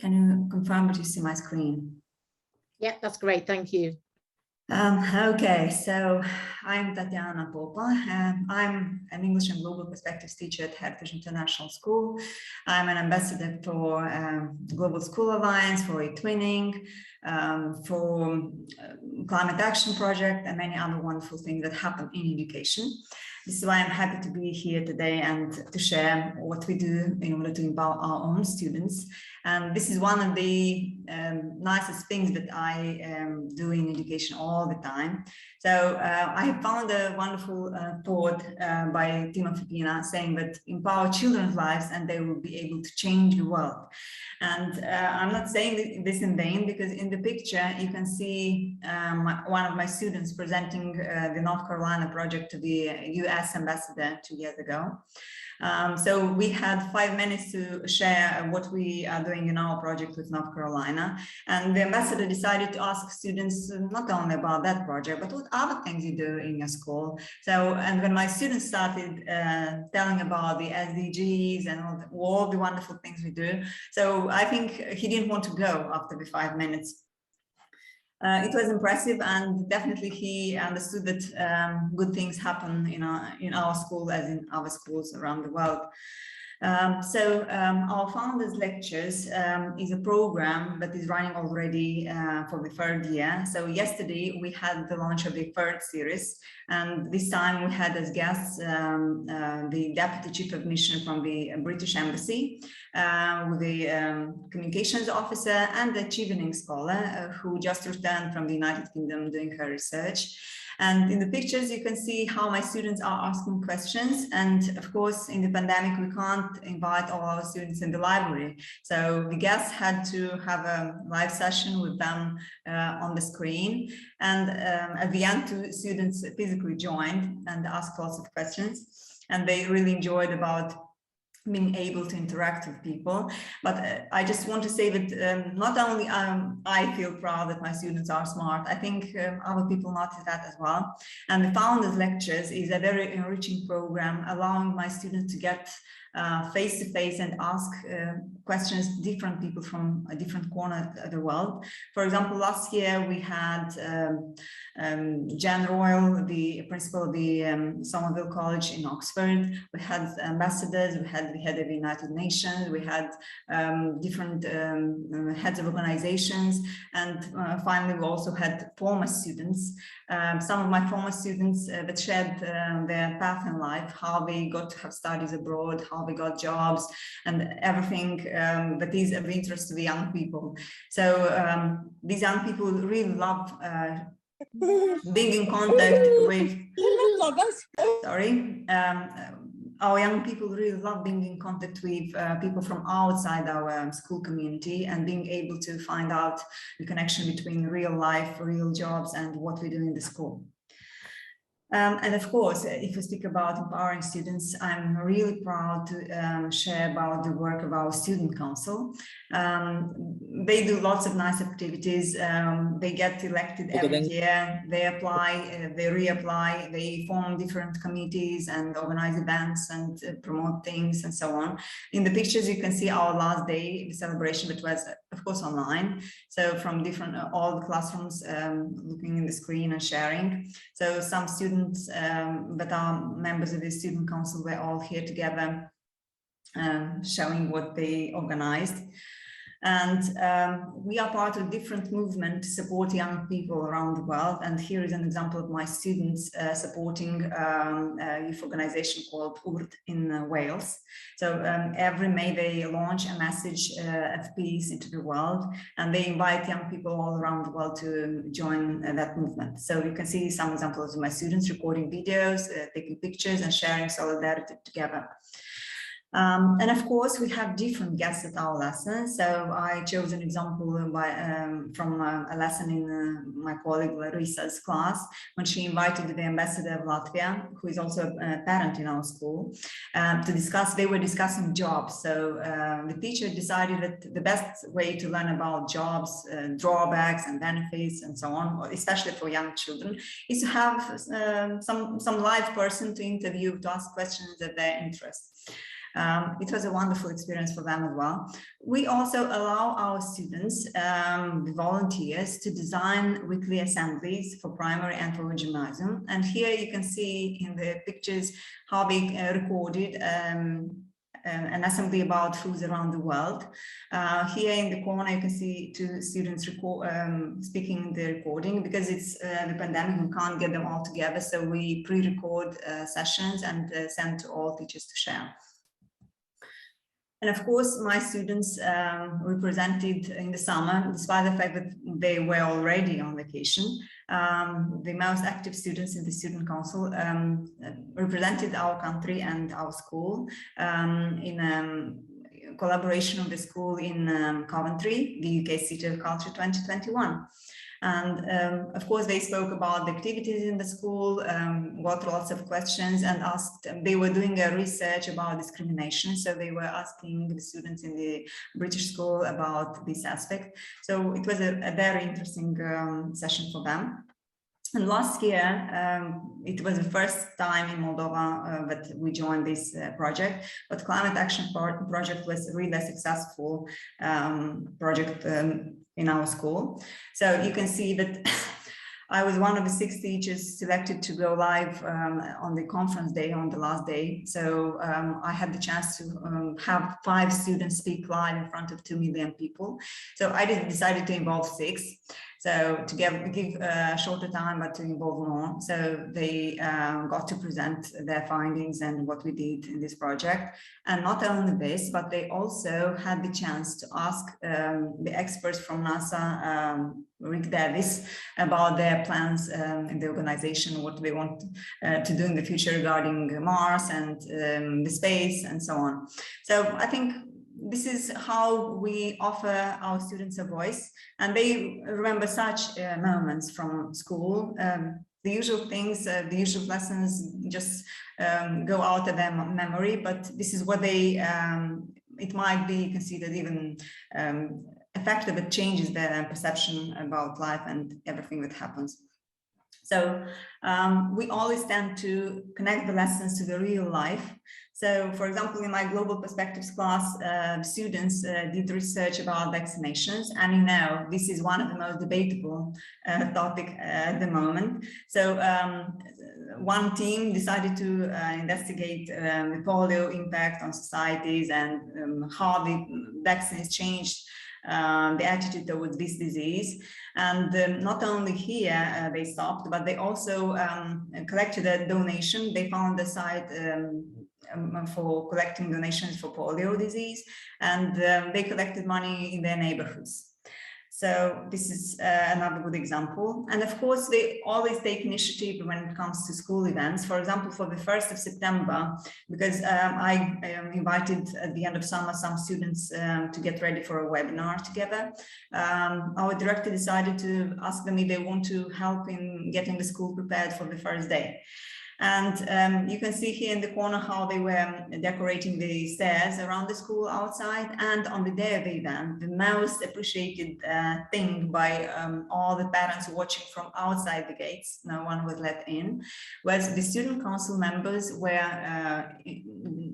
Can you confirm that you see my screen? Yeah, that's great. Thank you. Okay, so I'm Tatiana Popa. I'm an English and Global Perspectives teacher at Heritage International School. I'm an ambassador for Global School Alliance, for eTwinning, for Climate Action Project, and many other wonderful things that happen in education. This is why I'm happy to be here today and to share what we do in order to empower our own students. And this is one of the nicest things that I do in education all the time. So I found a wonderful quote by Timothy Pina saying that empower children's lives and they will be able to change the world. And I'm not saying this in vain, because in the picture you can see one of my students presenting the North Carolina project to the US ambassador 2 years ago. So we had 5 minutes to share what we are doing in our project with North Carolina. And the ambassador decided to ask students not only about that project, but what other things you do in your school. So, and when my students started telling about the SDGs and all the wonderful things we do, so I think he didn't want to go after the 5 minutes. It was impressive, and definitely he understood that good things happen in our school as in other schools around the world. Our Founders Lectures is a program that is running already for the 3rd year. So yesterday we had the launch of the 3rd series, and this time we had as guests the Deputy Chief of Mission from the British Embassy, with the Communications Officer and the Chevening Scholar who just returned from the United Kingdom doing her research. And in the pictures, you can see how my students are asking questions. And of course, in the pandemic, we can't invite all our students in the library. So the guests had to have a live session with them on the screen. And at the end, 2 students physically joined and asked lots of questions. And they really enjoyed about being able to interact with people. But I just want to say that not only I feel proud that my students are smart, I think other people notice that as well. And the Founders Lectures is a very enriching program, allowing my students to get face-to-face and ask questions different people from a different corner of the world. For example, last year we had Jan Royal, the principal of the Somerville College in Oxford. We had ambassadors, we had the head of the United Nations, we had different heads of organizations, and finally we also had former students. Some of my former students that shared their path in life, how they got to have studies abroad, how they got jobs, and everything that is of interest to the young people. So these young people really love being in contact with, our young people really love being in contact with people from outside our school community and being able to find out the connection between real life, real jobs, and what we do in the school. And of course, if we speak about empowering students, I'm really proud to share about the work of our student council. They do lots of nice activities. They get elected every year. They apply, they reapply, they form different committees and organize events and promote things and so on. In the pictures, you can see our last day, the celebration, which was, of course, online. So from different, all the classrooms looking in the screen and sharing. So some students that are members of the student council were all here together showing what they organized. And we are part of different movements to support young people around the world. And here is an example of my students supporting a youth organization called URD in Wales. So every May they launch a message of peace into the world, and they invite young people all around the world to join that movement. So you can see some examples of my students recording videos, taking pictures and sharing solidarity together. And of course, we have different guests at our lessons. So I chose an example from a lesson in my colleague Larissa's class, when she invited the ambassador of Latvia, who is also a parent in our school, to discuss. They were discussing jobs. So the teacher decided that the best way to learn about jobs, drawbacks and benefits and so on, especially for young children, is to have some live person to interview, to ask questions of their interest. It was a wonderful experience for them as well. We also allow our students, the volunteers, to design weekly assemblies for primary and for gymnasium. And here you can see in the pictures how they recorded an assembly about foods around the world. Here in the corner, you can see two students speaking the recording. Because it's the pandemic, we can't get them all together. So we pre-record sessions and send to all teachers to share. And of course, my students represented in the summer, despite the fact that they were already on vacation, the most active students in the student council represented our country and our school in collaboration with the school in Coventry, the UK City of Culture 2021. And of course, they spoke about the activities in the school, got lots of questions and asked, they were doing a research about discrimination. So they were asking the students in the British school about this aspect. So it was a very interesting session for them. And last year, it was the first time in Moldova that we joined this project, but Climate Action Project was really a successful project in our school. So you can see that I was one of the 6 teachers selected to go live on the conference day, on the last day. So I had the chance to have 5 students speak live in front of 2 million people. So I decided to involve 6. So to give a shorter time, but to involve more. So they got to present their findings and what we did in this project. And not only this, but they also had the chance to ask the experts from NASA, Rick Davis, about their plans in the organization, what they want to do in the future regarding Mars and the space and so on. So I think this is how we offer our students a voice, and they remember such moments from school. The usual things, the usual lessons just go out of their memory, but this is what they, it might be considered even effective. It changes their perception about life and everything that happens. So we always tend to connect the lessons to the real life. So, for example, in my Global Perspectives class, students did research about vaccinations, and you know, this is one of the most debatable topic at the moment. So one team decided to investigate the polio impact on societies and how the vaccines changed the attitude towards this disease. And not only here they stopped, but they also collected a donation. They found a site for collecting donations for polio disease, and they collected money in their neighborhoods. So this is another good example. And of course, they always take initiative when it comes to school events. For example, for the 1st of September, because I invited at the end of summer some students to get ready for a webinar together. Our director decided to ask them if they want to help in getting the school prepared for the first day. And you can see here in the corner how they were decorating the stairs around the school outside. And on the day of the event, the most appreciated thing by all the parents watching from outside the gates, no one was let in, was the student council members were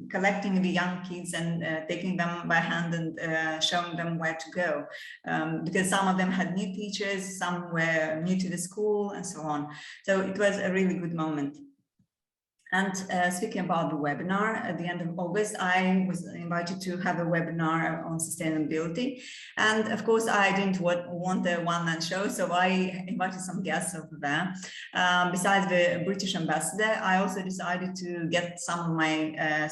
collecting the young kids and taking them by hand and showing them where to go. Because some of them had new teachers, some were new to the school and so on. So it was a really good moment. And speaking about the webinar, at the end of August, I was invited to have a webinar on sustainability. And of course, I didn't want a one-man show, so I invited some guests over there. Besides the British ambassador, I also decided to get some of my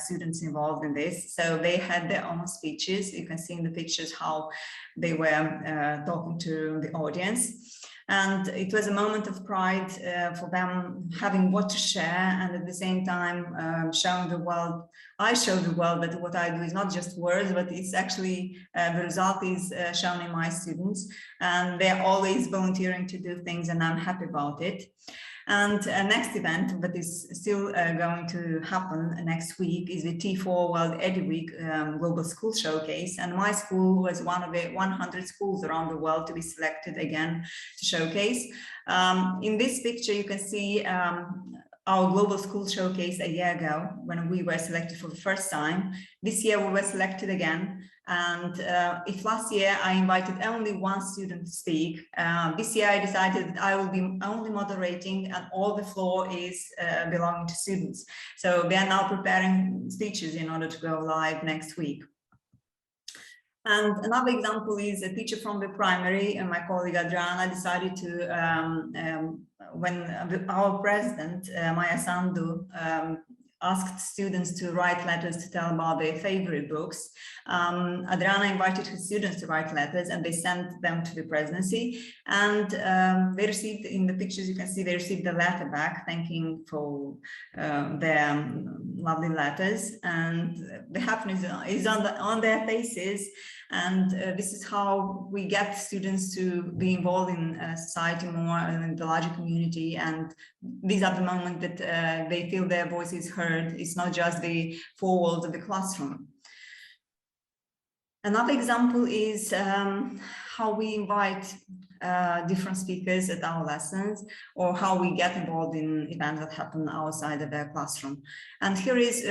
students involved in this. So they had their own speeches. You can see in the pictures how they were talking to the audience. And it was a moment of pride for them having what to share, and at the same time showing the world, I show the world that what I do is not just words, but it's actually the result is shown in my students, and they're always volunteering to do things, and I'm happy about it. And next event that is still going to happen next week is the T4 World Edu Week Global School Showcase. And my school was one of the 100 schools around the world to be selected again to showcase. In this picture, you can see our Global School Showcase a year ago when we were selected for the first time. This year we were selected again. And if last year I invited only one student to speak, this year I decided that I will be only moderating and all the floor is belonging to students. So they are now preparing speeches in order to go live next week. And another example is a teacher from the primary, and my colleague Adriana decided to, when our president, Maya Sandu, asked students to write letters to tell about their favorite books. Adriana invited her students to write letters and they sent them to the presidency. And they received, in the pictures you can see, they received a letter back thanking for their lovely letters. And the happiness is on their faces. And this is how we get students to be involved in society more and in the larger community. And these are the moments that they feel their voice is heard. It's not just the four walls of the classroom. Another example is how we invite different speakers at our lessons, or how we get involved in events that happen outside of their classroom. And here is,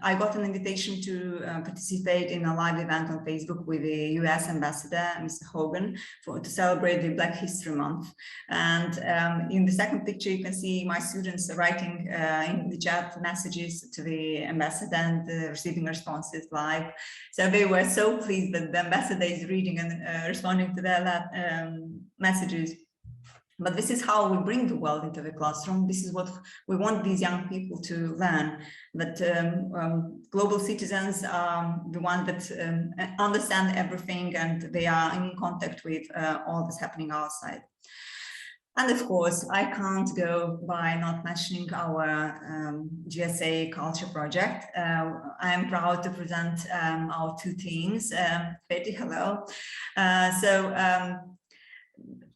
I got an invitation to participate in a live event on Facebook with the US ambassador, Mr. Hogan, to celebrate the Black History Month. And in the second picture, you can see my students writing in the chat messages to the ambassador and receiving responses live. So they were so pleased that the ambassador is reading and responding to their messages. But this is how we bring the world into the classroom. This is what we want these young people to learn, that global citizens are the ones that understand everything and they are in contact with all that's happening outside. And of course, I can't go by not mentioning our GSA Culture Project. I am proud to present our two teams. Betty, hello.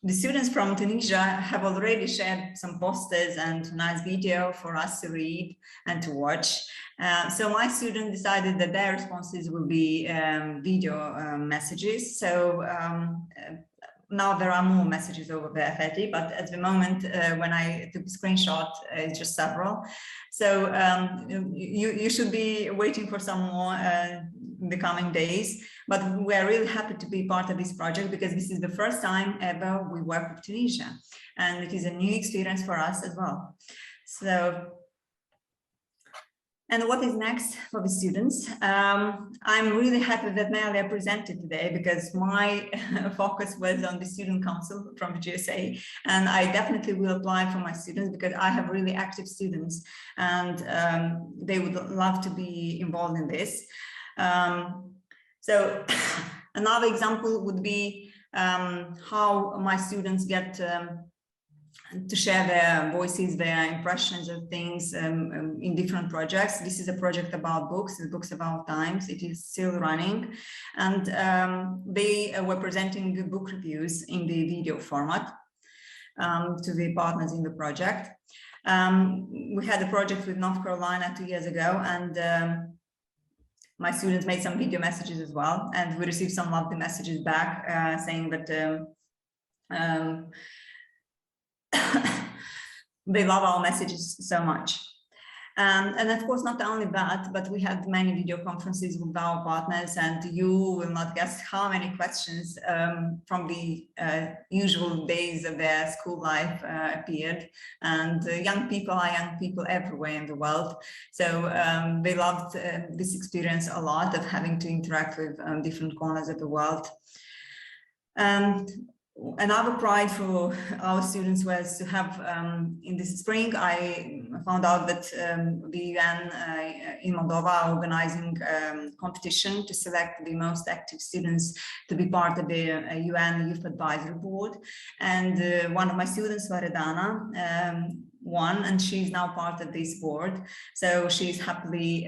The students from Tunisia have already shared some posters and nice video for us to read and to watch. So my students decided that their responses will be video messages. So now there are more messages over there, Betty, but at the moment when I took a screenshot, it's just several. So you should be waiting for some more in the coming days. But we're really happy to be part of this project because this is the first time ever we work with Tunisia. And it is a new experience for us as well. So, and what is next for the students? I'm really happy that Nalia presented today because my focus was on the student council from the GSA, and I definitely will apply for my students because I have really active students and they would love to be involved in this. So another example would be how my students get to share their voices, their impressions of things in different projects. This is a project about books, it's books about times. It is still running, and they were presenting book reviews in the video format to the partners in the project. We had a project with North Carolina 2 years ago, and my students made some video messages as well, and we received some lovely messages back saying that they love our messages so much. And of course, not only that, but we had many video conferences with our partners, and you will not guess how many questions from the usual days of their school life appeared. And young people are young people everywhere in the world. So they loved this experience a lot of having to interact with different corners of the world. Another pride for our students was to have, in this spring, I found out that the UN in Moldova are organizing competition to select the most active students to be part of the UN Youth Advisory Board. And one of my students, Loredana, won, and she's now part of this board. So she's happily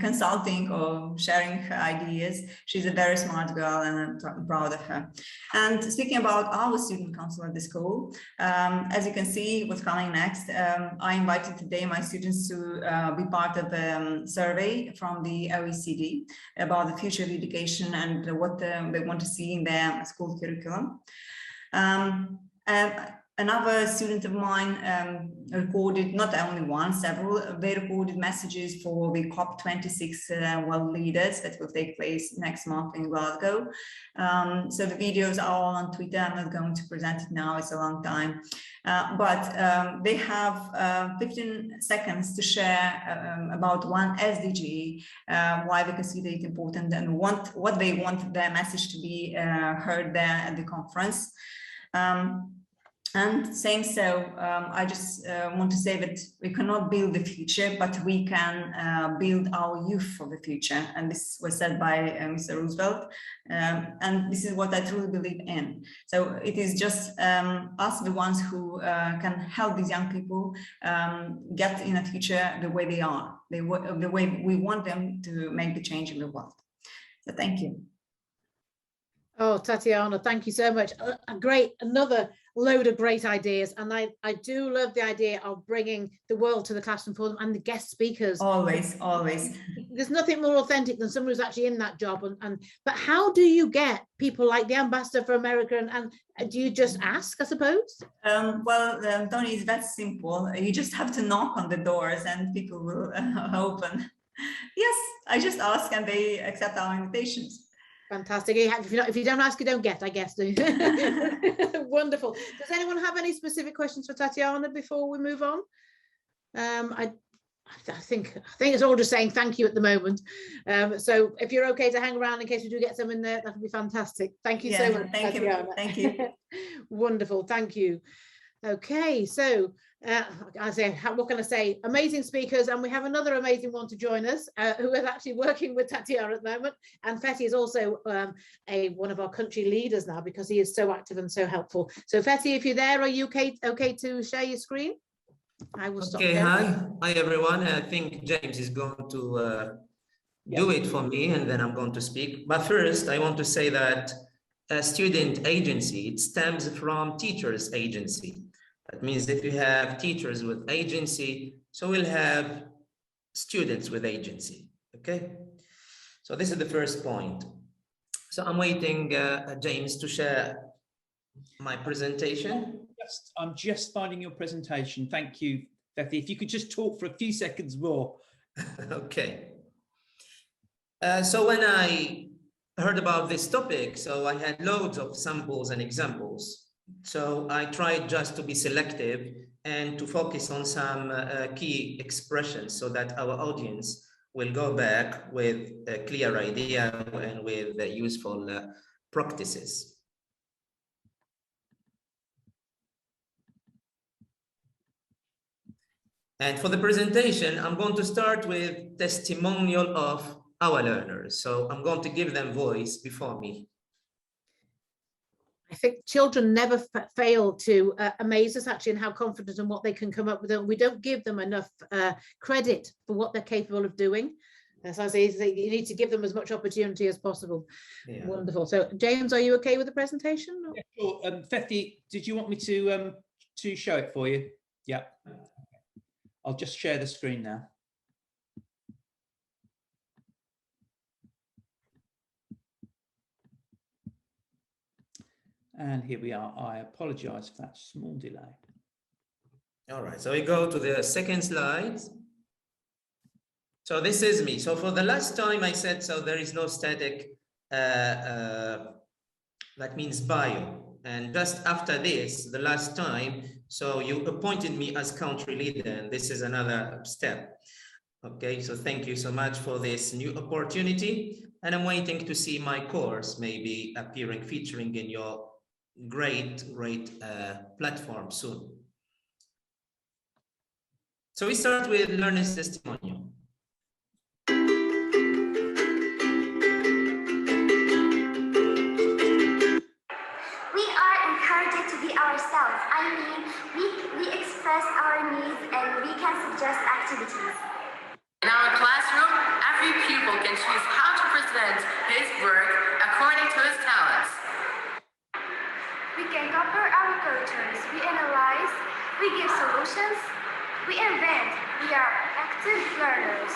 consulting or sharing her ideas. She's a very smart girl, and I'm proud of her. And speaking about our student council at the school, as you can see what's coming next, I invited today my students to be part of a survey from the OECD about the future of education and what they want to see in their school curriculum. Another student of mine recorded not only one, several, they recorded messages for the COP26 world leaders that will take place next month in Glasgow. So the videos are all on Twitter. I'm not going to present it now, it's a long time. But they have 15 seconds to share about one SDG, why they consider it important and what they want their message to be heard there at the conference. And saying so, I just want to say that we cannot build the future, but we can build our youth for the future. And this was said by Mr. Roosevelt. And this is what I truly believe in. So it is just us, the ones who can help these young people get in a future the way they are, the way we want them to make the change in the world. So thank you. Oh, Tatiana, thank you so much. Another load of great ideas. And I do love the idea of bringing the world to the classroom for them and the guest speakers. Always, always. There's nothing more authentic than someone who's actually in that job. But how do you get people like the ambassador for America? And do you just ask, I suppose? Well, Tony, it's that simple. You just have to knock on the doors and people will open. Yes, I just ask and they accept our invitations. Fantastic. If you don't ask, you don't get, I guess. Wonderful. Does anyone have any specific questions for Tatiana before we move on? I think it's all just saying thank you at the moment. So if you're okay to hang around in case we do get some in there, that would be fantastic. Thank you so much, thank Tatiana. you. Thank you. Wonderful. Thank you. Okay, so I say, what can I say? Amazing speakers, and we have another amazing one to join us, who is actually working with Tatiana at the moment. And Fethi is also one of our country leaders now because he is so active and so helpful. So Fethi, if you're there, are you okay to share your screen? I will stop. Okay, hi everyone. I think James is going to do it for me, and then I'm going to speak. But first, I want to say that a student agency, it stems from teachers agency. That means if you have teachers with agency, so we'll have students with agency, okay? So this is the first point. So I'm waiting, James, to share my presentation. I'm just finding your presentation. Thank you, Fethi. If you could just talk for a few seconds more. Okay. So when I heard about this topic, so I had loads of samples and examples. So I tried just to be selective and to focus on some key expressions so that our audience will go back with a clear idea and with useful practices. And for the presentation, I'm going to start with testimonial of our learners. So I'm going to give them voice before me. I think children never fail to amaze us actually in how confident and what they can come up with. We don't give them enough credit for what they're capable of doing. As I say, you need to give them as much opportunity as possible. Yeah. Wonderful. So James, are you okay with the presentation? Yeah, sure. Fethi, did you want me to show it for you? Yeah. I'll just share the screen now. And here we are. I apologize for that small delay. All right, so we go to the second slide. So this is me. So for the last time I said, so there is no static, that means bio. And just after this, the last time, so you appointed me as country leader, and this is another step. Okay, so thank you so much for this new opportunity. And I'm waiting to see my course maybe appearing, featuring in your great platform soon. So we start with learner's testimonial. We are encouraged to be ourselves. I mean, we express our needs and we can suggest activities. In our classroom, every pupil can choose how to present his work according to his talents. We can compare our cultures, we analyze, we give solutions, we invent, we are active learners.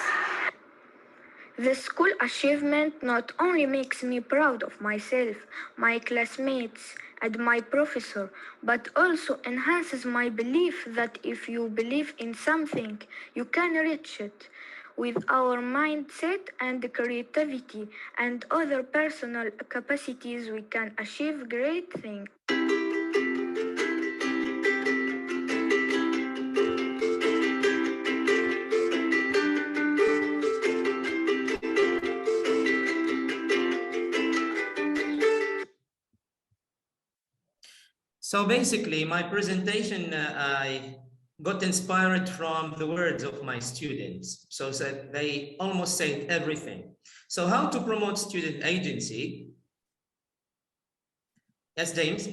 The school achievement not only makes me proud of myself, my classmates, and my professor, but also enhances my belief that if you believe in something, you can reach it. With our mindset and creativity and other personal capacities, we can achieve great things. So basically, my presentation, I got inspired from the words of my students. So that they almost said everything. So how to promote student agency? Yes, James.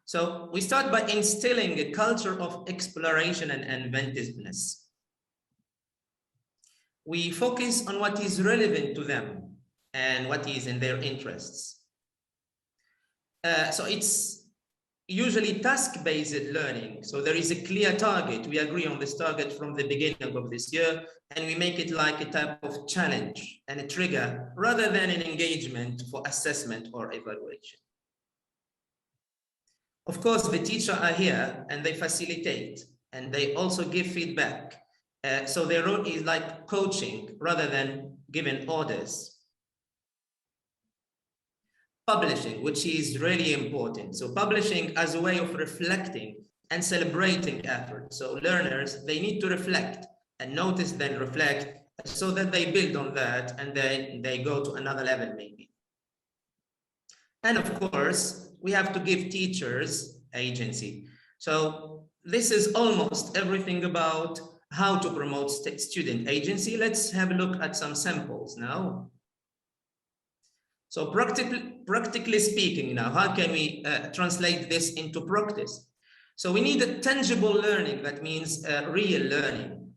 So we start by instilling a culture of exploration and inventiveness. We focus on what is relevant to them and what is in their interests. So it's usually task-based learning. So there is a clear target. We agree on this target from the beginning of this year, and we make it like a type of challenge and a trigger rather than an engagement for assessment or evaluation. Of course, the teachers are here and they facilitate and they also give feedback. So their role is like coaching rather than giving orders. Publishing, which is really important. So publishing as a way of reflecting and celebrating effort. So learners, they need to reflect and notice, then reflect, so that they build on that and then they go to another level maybe. And of course, we have to give teachers agency. So this is almost everything about how to promote student agency. Let's have a look at some samples now. So practically speaking now, how can we translate this into practice? So we need a tangible learning, that means real learning.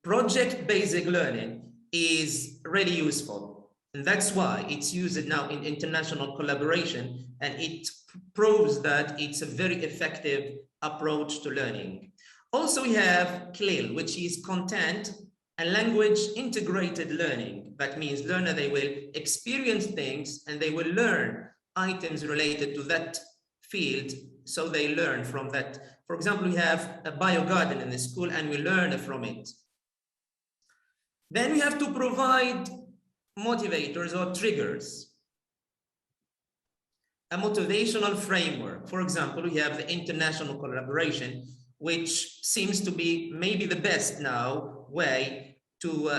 Project-based learning is really useful. And that's why it's used now in international collaboration, and it proves that it's a very effective approach to learning. Also, we have CLIL, which is content and language integrated learning. That means learner, they will experience things and they will learn items related to that field. So they learn from that. For example, we have a bio garden in the school and we learn from it. Then we have to provide motivators or triggers. A motivational framework. For example, we have the international collaboration, which seems to be maybe the best now way to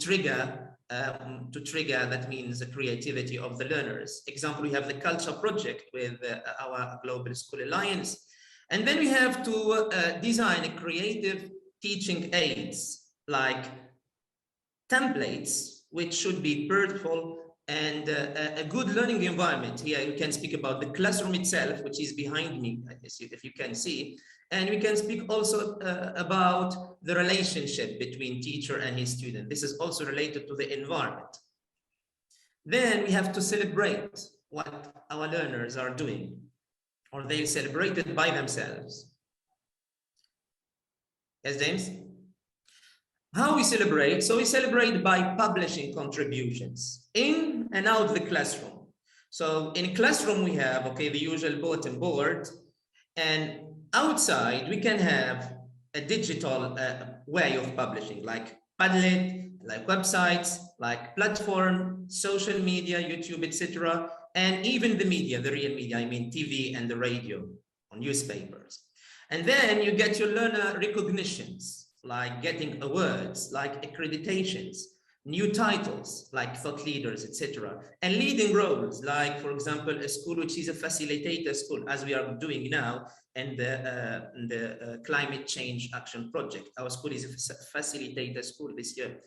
trigger, that means the creativity of the learners. Example, we have the culture project with our Global School Alliance. And then we have to design a creative teaching aids like templates, which should be purposeful and a good learning environment. Here you can speak about the classroom itself, which is behind me, if you can see. And we can speak also about the relationship between teacher and his student. This is also related to the environment. Then we have to celebrate what our learners are doing, or they celebrate it by themselves. Yes, James? How we celebrate? So we celebrate by publishing contributions in and out the classroom. So in classroom we have, okay, the usual bulletin board, and outside we can have a digital way of publishing, like Padlet, like websites, like platform, social media, YouTube, etc., and even the media, the real media, I mean TV and the radio, or newspapers. And then you get your learner recognitions, like getting awards, like accreditations, new titles, like thought leaders, etc., and leading roles, like, for example, a school which is a facilitator school, as we are doing now, and the climate change action project. Our school is a facilitator school this year.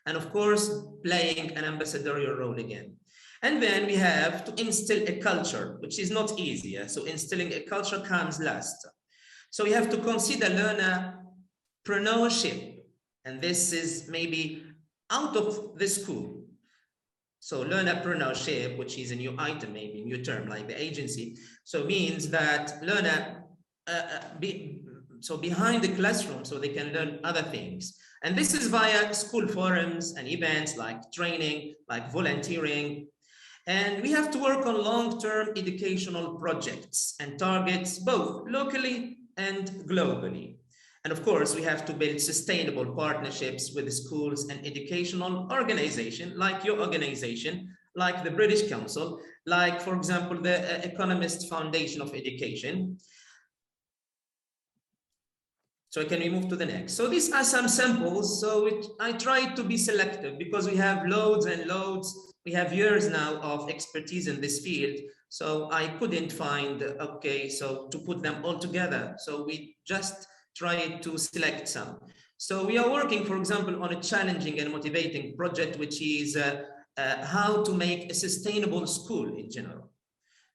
And of course, playing an ambassadorial role again. And then we have to instill a culture, which is not easy. So instilling a culture comes last. So we have to consider learnerpreneurship. And this is maybe out of the school. So learnerpreneurship, which is a new item, maybe a new term, like the agency. So means that so behind the classroom, so they can learn other things. And this is via school forums and events like training, like volunteering. And we have to work on long-term educational projects and targets, both locally and globally. And of course, we have to build sustainable partnerships with the schools and educational organizations, like your organization, like the British Council, like, for example, the Economist Foundation of Education. So can we move to the next? So these are some samples. So I tried to be selective because we have loads and loads. We have years now of expertise in this field. So I couldn't find, okay, so to put them all together. So we just tried to select some. So we are working, for example, on a challenging and motivating project, which is how to make a sustainable school in general.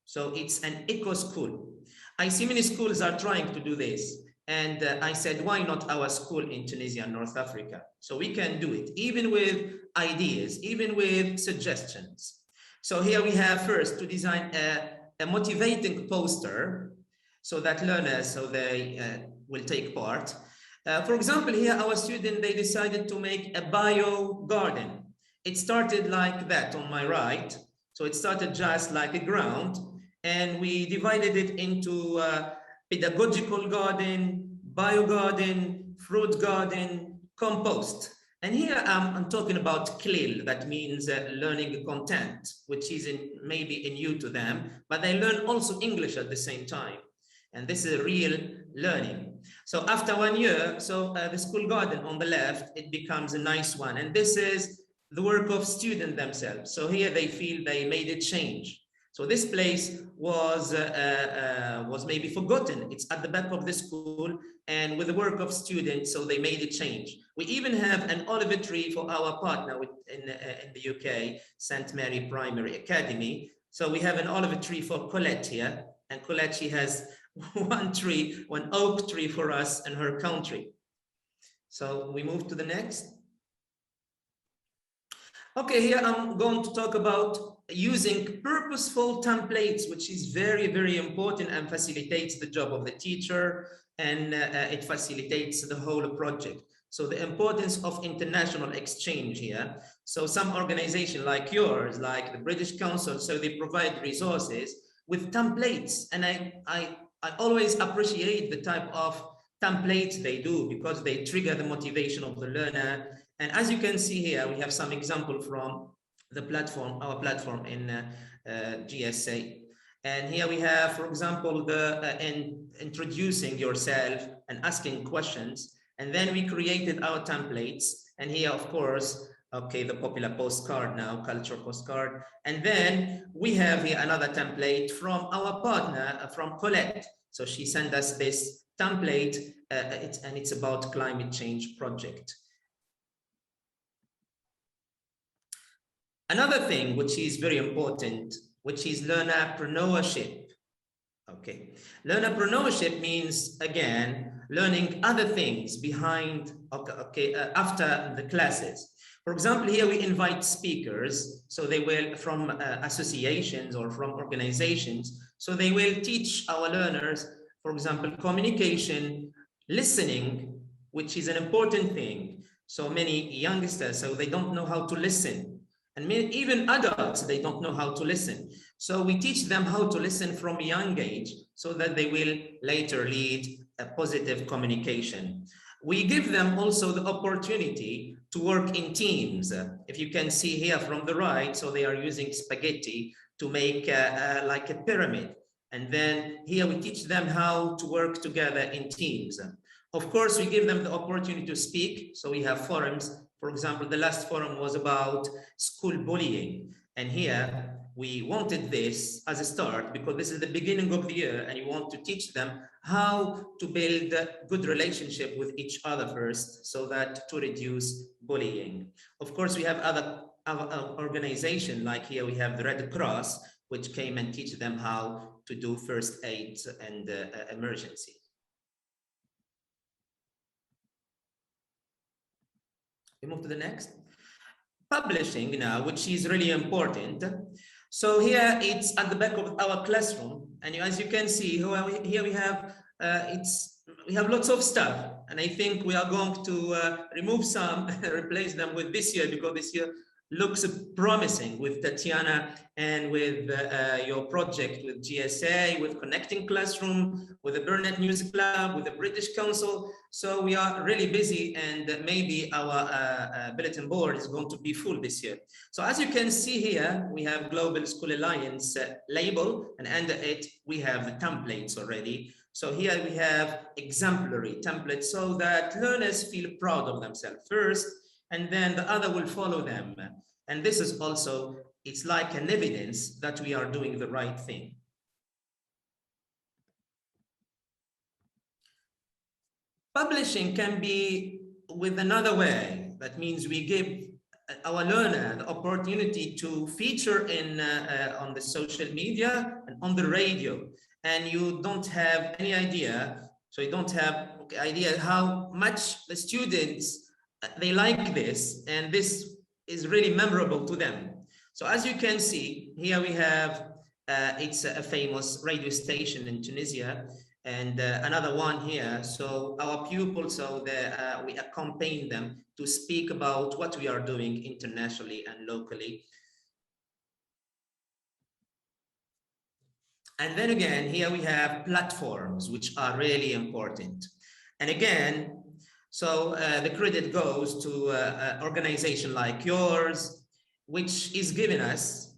So it's an eco school. I see many schools are trying to do this. And I said, why not our school in Tunisia and North Africa? So we can do it, even with ideas, even with suggestions. So here we have first to design a motivating poster so that learners, so they will take part. For example, here our student, they decided to make a bio garden. It started like that on my right. So it started just like a ground, and we divided it into pedagogical garden, bio garden, fruit garden, compost. And here I'm talking about CLIL, that means learning content, which is maybe new to them, but they learn also English at the same time. And this is real learning. So after 1 year, so the school garden on the left, it becomes a nice one. And this is the work of students themselves. So here they feel they made a change. So this place was maybe forgotten. It's at the back of the school, and with the work of students, so they made a change. We even have an olive tree for our partner in the UK, St. Mary Primary Academy. So we have an olive tree for Colette here, and Colette, she has one oak tree for us in her country. So we move to the next. Okay, here I'm going to talk about using purposeful templates, which is very, very important and facilitates the job of the teacher, and it facilitates the whole project. So the importance of international exchange here. So some organization like yours, like the British Council, so they provide resources with templates. And I always appreciate the type of templates they do, because they trigger the motivation of the learner. And as you can see here, we have some example from the platform, our platform in GSA. And here we have, for example, introducing yourself and asking questions. And then we created our templates. And here, of course, okay, the popular postcard now, culture postcard. And then we have here another template from our partner, from Colette. So she sent us this template, and it's about climate change project. Another thing which is very important, which is learnerpreneurship. Okay, learnerpreneurship means, again, learning other things behind, after the classes. For example, here we invite speakers, so they will, from associations or from organizations, so they will teach our learners, for example, communication, listening, which is an important thing. So many youngsters, so they don't know how to listen. And even adults, they don't know how to listen. So we teach them how to listen from a young age so that they will later lead a positive communication. We give them also the opportunity to work in teams. If you can see here from the right, so they are using spaghetti to make like a pyramid. And then here we teach them how to work together in teams. Of course, we give them the opportunity to speak. So we have forums. For example, the last forum was about school bullying. And here we wanted this as a start because this is the beginning of the year and you want to teach them how to build a good relationship with each other first so that to reduce bullying. Of course, we have other organizations, like here we have the Red Cross, which came and teach them how to do first aid and emergency. We move to the next. Publishing now, which is really important. So here it's at the back of our classroom, and as you can see, here we have we have lots of stuff, and I think we are going to remove some, replace them with this year, because this year looks promising with Tatiana and with your project with GSA, with Connecting Classroom, with the Burnett Music Club, with the British Council. So we are really busy, and maybe our bulletin board is going to be full this year. So as you can see here, we have Global School Alliance label, and under it, we have the templates already. So here we have exemplary templates so that learners feel proud of themselves first, and then the other will follow them. And this is also, it's like an evidence that we are doing the right thing. Publishing can be with another way. That means we give our learner the opportunity to feature in on the social media and on the radio. And you don't have any idea, so you don't have idea how much the students they like this, and this is really memorable to them. So as you can see, here we have, it's a famous radio station in Tunisia, and another one here. So our pupils, so we accompany them to speak about what we are doing internationally and locally. And then again, here we have platforms, which are really important. And again, so the credit goes to an organization like yours, which is giving us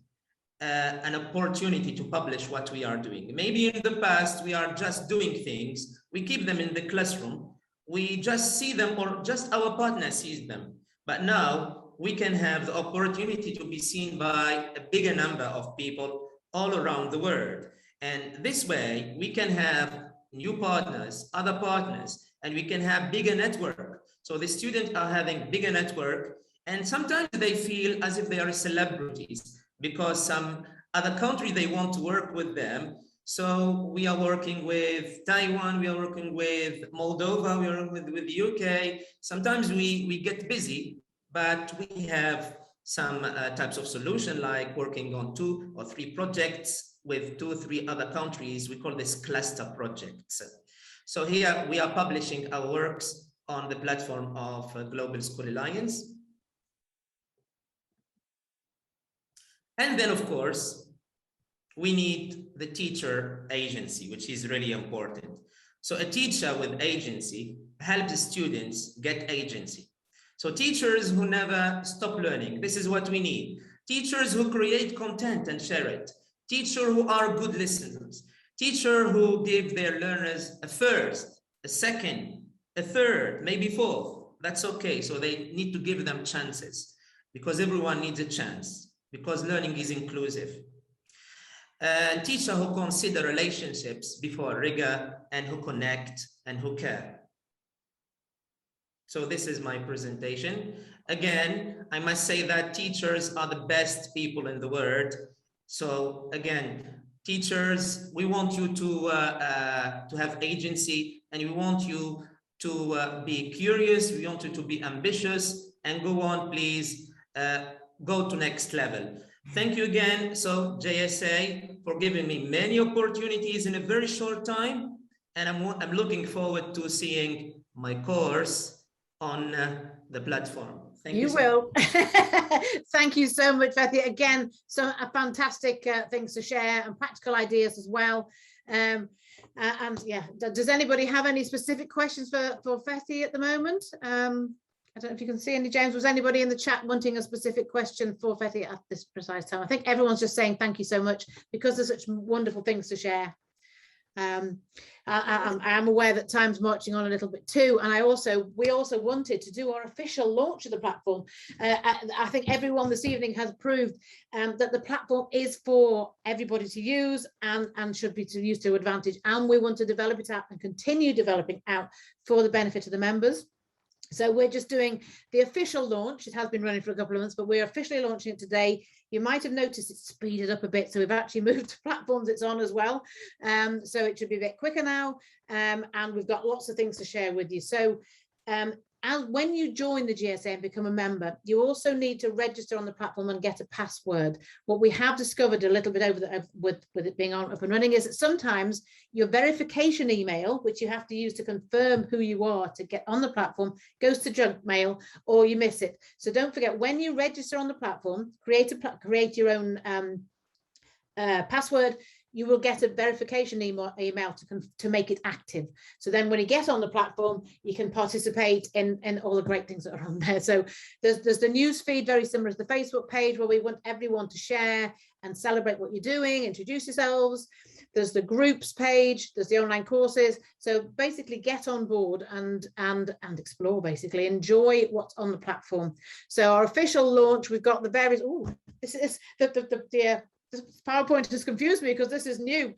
an opportunity to publish what we are doing. Maybe in the past, we are just doing things. We keep them in the classroom. We just see them, or just our partner sees them. But now we can have the opportunity to be seen by a bigger number of people all around the world. And this way, we can have new partners, other partners, and we can have bigger network. So the students are having bigger network, and sometimes they feel as if they are celebrities because some other country, they want to work with them. So we are working with Taiwan, we are working with Moldova, we are working with the UK. Sometimes we get busy, but we have some types of solution, like working on 2 or 3 projects with 2 or 3 other countries. We call this cluster projects. So here we are publishing our works on the platform of Global School Alliance. And then, of course, we need the teacher agency, which is really important. So a teacher with agency helps students get agency. So teachers who never stop learning, this is what we need. Teachers who create content and share it. Teachers who are good listeners. Teachers who give their learners a first, a second, a third, maybe 4th. That's okay. So they need to give them chances, because everyone needs a chance, because learning is inclusive. Teachers who consider relationships before rigor, and who connect and who care. So this is my presentation. Again, I must say that teachers are the best people in the world. So again, teachers, we want you to have agency, and we want you to be curious. We want you to be ambitious, and go on, please, go to next level. Thank you again, so GSA, for giving me many opportunities in a very short time, and I'm looking forward to seeing my course on the platform. Thank you. You will. Thank you so much, Fethi. Again, some fantastic things to share and practical ideas as well. And yeah, does anybody have any specific questions for Fethi at the moment? I don't know if you can see any, James. Was anybody in the chat wanting a specific question for Fethi at this precise time? I think everyone's just saying thank you so much because there's such wonderful things to share. I am aware that time's marching on a little bit too, and we also wanted to do our official launch of the platform. I think everyone this evening has proved that the platform is for everybody to use and should be used to advantage, and we want to develop it out and continue developing out for the benefit of the members. So we're just doing the official launch. It has been running for a couple of months, but we're officially launching it today. You might have noticed it's speeded up a bit, so we've actually moved to platforms it's on as well. So it should be a bit quicker now, and we've got lots of things to share with you. So as when you join the GSA and become a member, you also need to register on the platform and get a password. What we have discovered a little bit with it being up and running is that sometimes your verification email, which you have to use to confirm who you are to get on the platform, goes to junk mail or you miss it. So don't forget, when you register on the platform, create your own password. You will get a verification email to make it active. So then when you get on the platform, you can participate in all the great things that are on there. So there's the news feed, very similar to the Facebook page, where we want everyone to share and celebrate what you're doing, introduce yourselves. There's the groups page, there's the online courses. So basically get on board and explore, basically enjoy what's on the platform. So our official launch, we've got the various, this is this PowerPoint has confused me because this is new.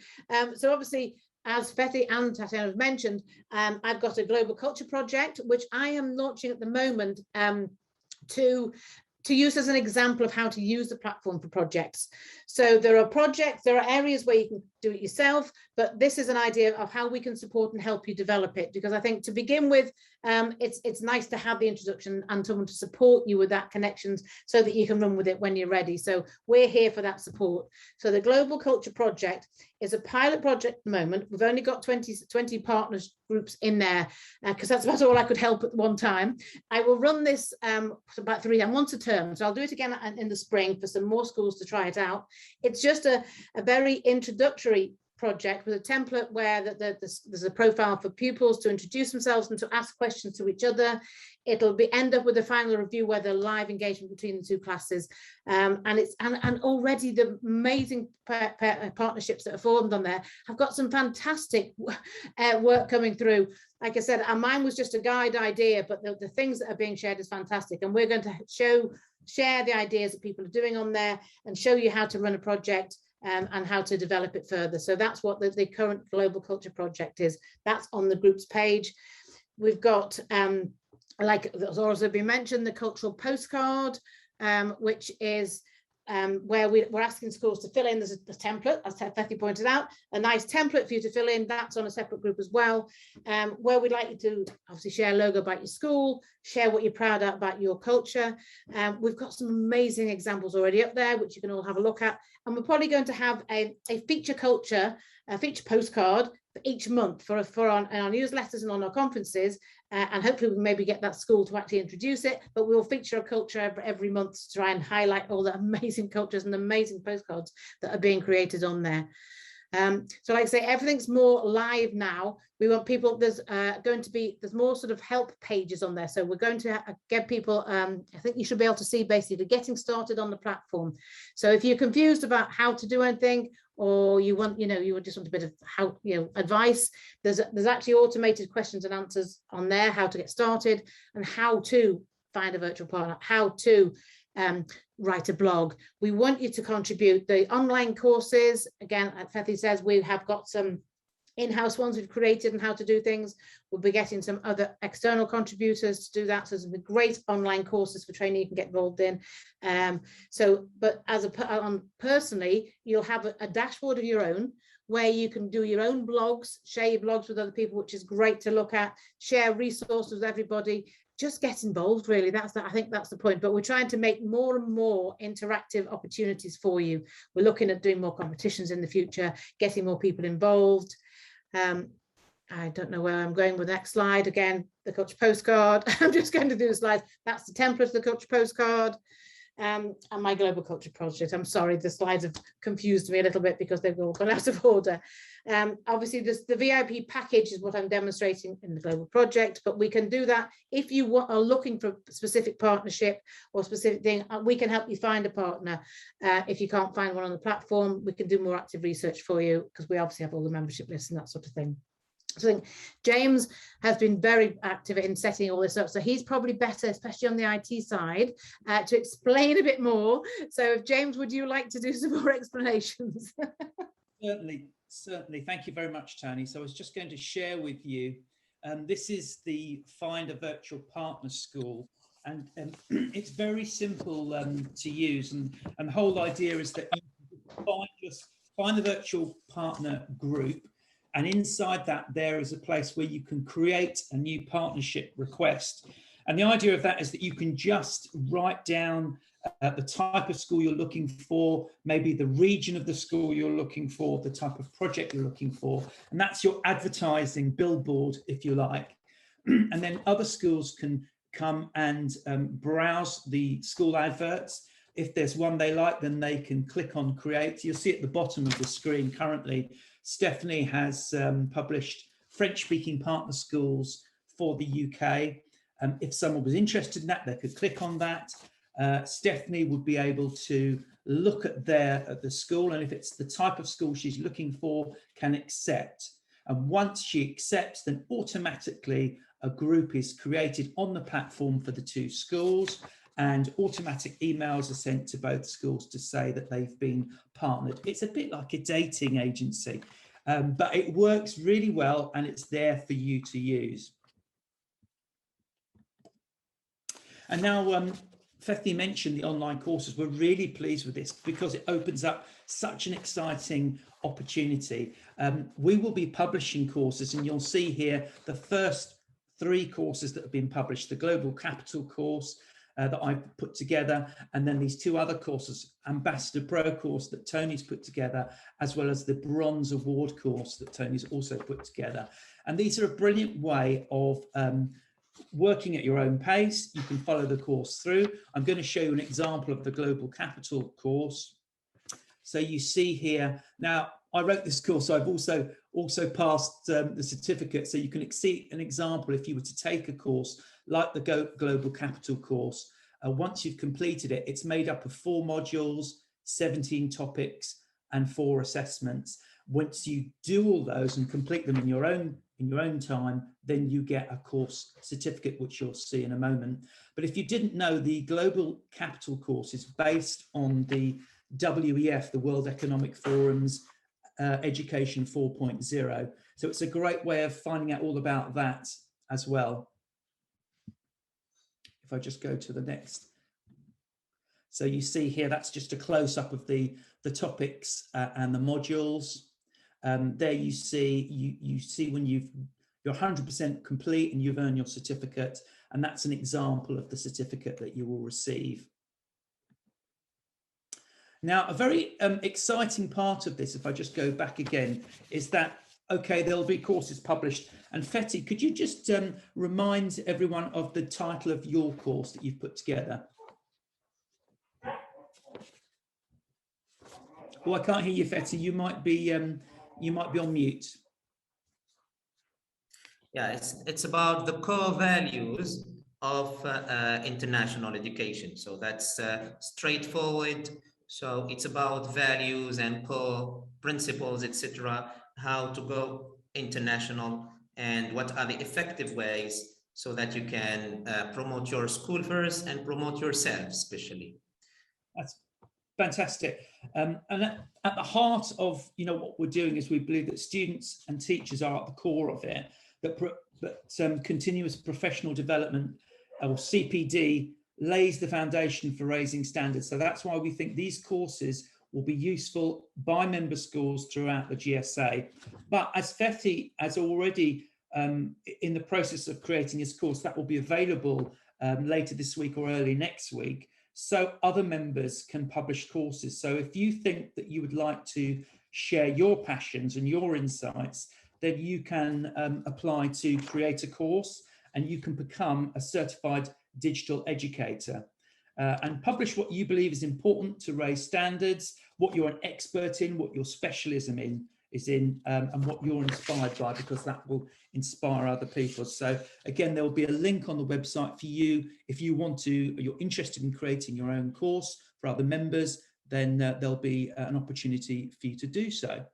So obviously, as Fethi and Tatiana have mentioned, I've got a global culture project, which I am launching at the moment to use as an example of how to use the platform for projects. So there are areas where you can do it yourself, but this is an idea of how we can support and help you develop it. Because I think to begin with, it's nice to have the introduction and someone to support you with that connections so that you can run with it when you're ready. So we're here for that support. So the Global Culture Project is a pilot project at the moment. We've only got 20 partners groups in there because that's about all I could help at one time. I will run this for about 3 times, once a term. So I'll do it again in the spring for some more schools to try it out. It's just a very introductory project with a template where there's a profile for pupils to introduce themselves and to ask questions to each other. It'll end up with a final review where there's live engagement between the two classes, and already the amazing partnerships that are formed on there have got some fantastic work coming through. Like I said, mine was just a guide idea, but the things that are being shared is fantastic, and we're going to share the ideas that people are doing on there and show you how to run a project and how to develop it further. So that's what the current Global Culture Project is. That's on the groups page. We've got, like there's also been mentioned, the cultural postcard, which is where we're asking schools to fill in. There's a template, as Fethi pointed out, a nice template for you to fill in. That's on a separate group as well, where we'd like you to obviously share a logo about your school, share what you're proud of about your culture. We've got some amazing examples already up there, which you can all have a look at. And we're probably going to have a feature postcard for each month for our newsletters and on our conferences. And hopefully we can maybe get that school to actually introduce it, but we'll feature a culture every month to try and highlight all the amazing cultures and amazing postcards that are being created on there. So like I say, everything's more live now. We want people, there's more sort of help pages on there. So we're going to get people, I think you should be able to see basically getting started on the platform. So if you're confused about how to do anything, or you just want a bit of advice, there's actually automated questions and answers on there, how to get started and how to find a virtual partner, how to write a blog. We want you to contribute. The online courses, again, Fethi says we have got some in-house ones we've created and how to do things. We'll be getting some other external contributors to do that. So there's great online courses for training you can get involved in. But as personally, you'll have a dashboard of your own where you can do your own blogs, share your blogs with other people, which is great to look at, share resources with everybody. Just get involved, really. I think that's the point. But we're trying to make more and more interactive opportunities for you. We're looking at doing more competitions in the future, getting more people involved. I don't know where I'm going with the next slide. Again, the coach postcard. I'm just going to do the slides. That's the template of the coach postcard. And my global culture project. I'm sorry, the slides have confused me a little bit because they've all gone out of order. Obviously, the VIP package is what I'm demonstrating in the global project, but we can do that if you are looking for a specific partnership or specific thing. We can help you find a partner. If you can't find one on the platform, we can do more active research for you because we obviously have all the membership lists and that sort of thing. So I think James has been very active in setting all this up. So he's probably better, especially on the IT side, to explain a bit more. So James, would you like to do some more explanations? Certainly. Thank you very much, Tony. So I was just going to share with you, this is the Find a Virtual Partner School. And it's very simple to use. And the whole idea is that you find the virtual partner group. And inside that, there is a place where you can create a new partnership request. And the idea of that is that you can just write down the type of school you're looking for, maybe the region of the school you're looking for, the type of project you're looking for. And that's your advertising billboard, if you like. And then other schools can come and browse the school adverts. If there's one they like, then they can click on create. You'll see at the bottom of the screen currently, Stephanie has published French-speaking partner schools for the UK. If someone was interested in that, they could click on that. Stephanie would be able to look at the school, and if it's the type of school she's looking for, can accept. And once she accepts, then automatically a group is created on the platform for the two schools, and automatic emails are sent to both schools to say that they've been partnered. It's a bit like a dating agency, but it works really well and it's there for you to use. And now, Fethi mentioned the online courses. We're really pleased with this because it opens up such an exciting opportunity. We will be publishing courses, and you'll see here the first 3 courses that have been published: the Global Capital course that I've put together, and then these 2 other courses, Ambassador Pro course that Tony's put together, as well as the Bronze Award course that Tony's also put together. And these are a brilliant way of working at your own pace. You can follow the course through. I'm going to show you an example of the Global Capital course. So you see here, now I wrote this course, so I've also passed the certificate. So you can see an example if you were to take a course like the Global Capital course. Once you've completed it, it's made up of 4 modules, 17 topics, and 4 assessments. Once you do all those and complete them in your own time, then you get a course certificate, which you'll see in a moment. But if you didn't know, the Global Capital course is based on the WEF, the World Economic Forum's Education 4.0. So it's a great way of finding out all about that as well. If I just go to the next. So you see here, that's just a close-up of the topics and the modules. There you see when you're 100% complete and you've earned your certificate, and that's an example of the certificate that you will receive. Now, a very exciting part of this, if I just go back again, is that, okay, there'll be courses published. And Fethi, could you just remind everyone of the title of your course that you've put together? Oh, I can't hear you, Fethi. You might be on mute. Yeah, it's about the core values of international education. So that's straightforward. So it's about values and core principles, etc. How to go international and what are the effective ways so that you can promote your school first and promote yourself, especially. Fantastic. And at the heart of what we're doing is we believe that students and teachers are at the core of it, that continuous professional development, or CPD, lays the foundation for raising standards. So that's why we think these courses will be useful by member schools throughout the GSA. But as Fethi has already in the process of creating his course, that will be available later this week or early next week, so other members can publish courses. So if you think that you would like to share your passions and your insights, then you can apply to create a course, and you can become a certified digital educator and publish what you believe is important to raise standards, what you're an expert in, what your specialism is in, and what you're inspired by, because that will inspire other people. So again, there will be a link on the website for you. If you're interested in creating your own course for other members, then there'll be an opportunity for you to do so.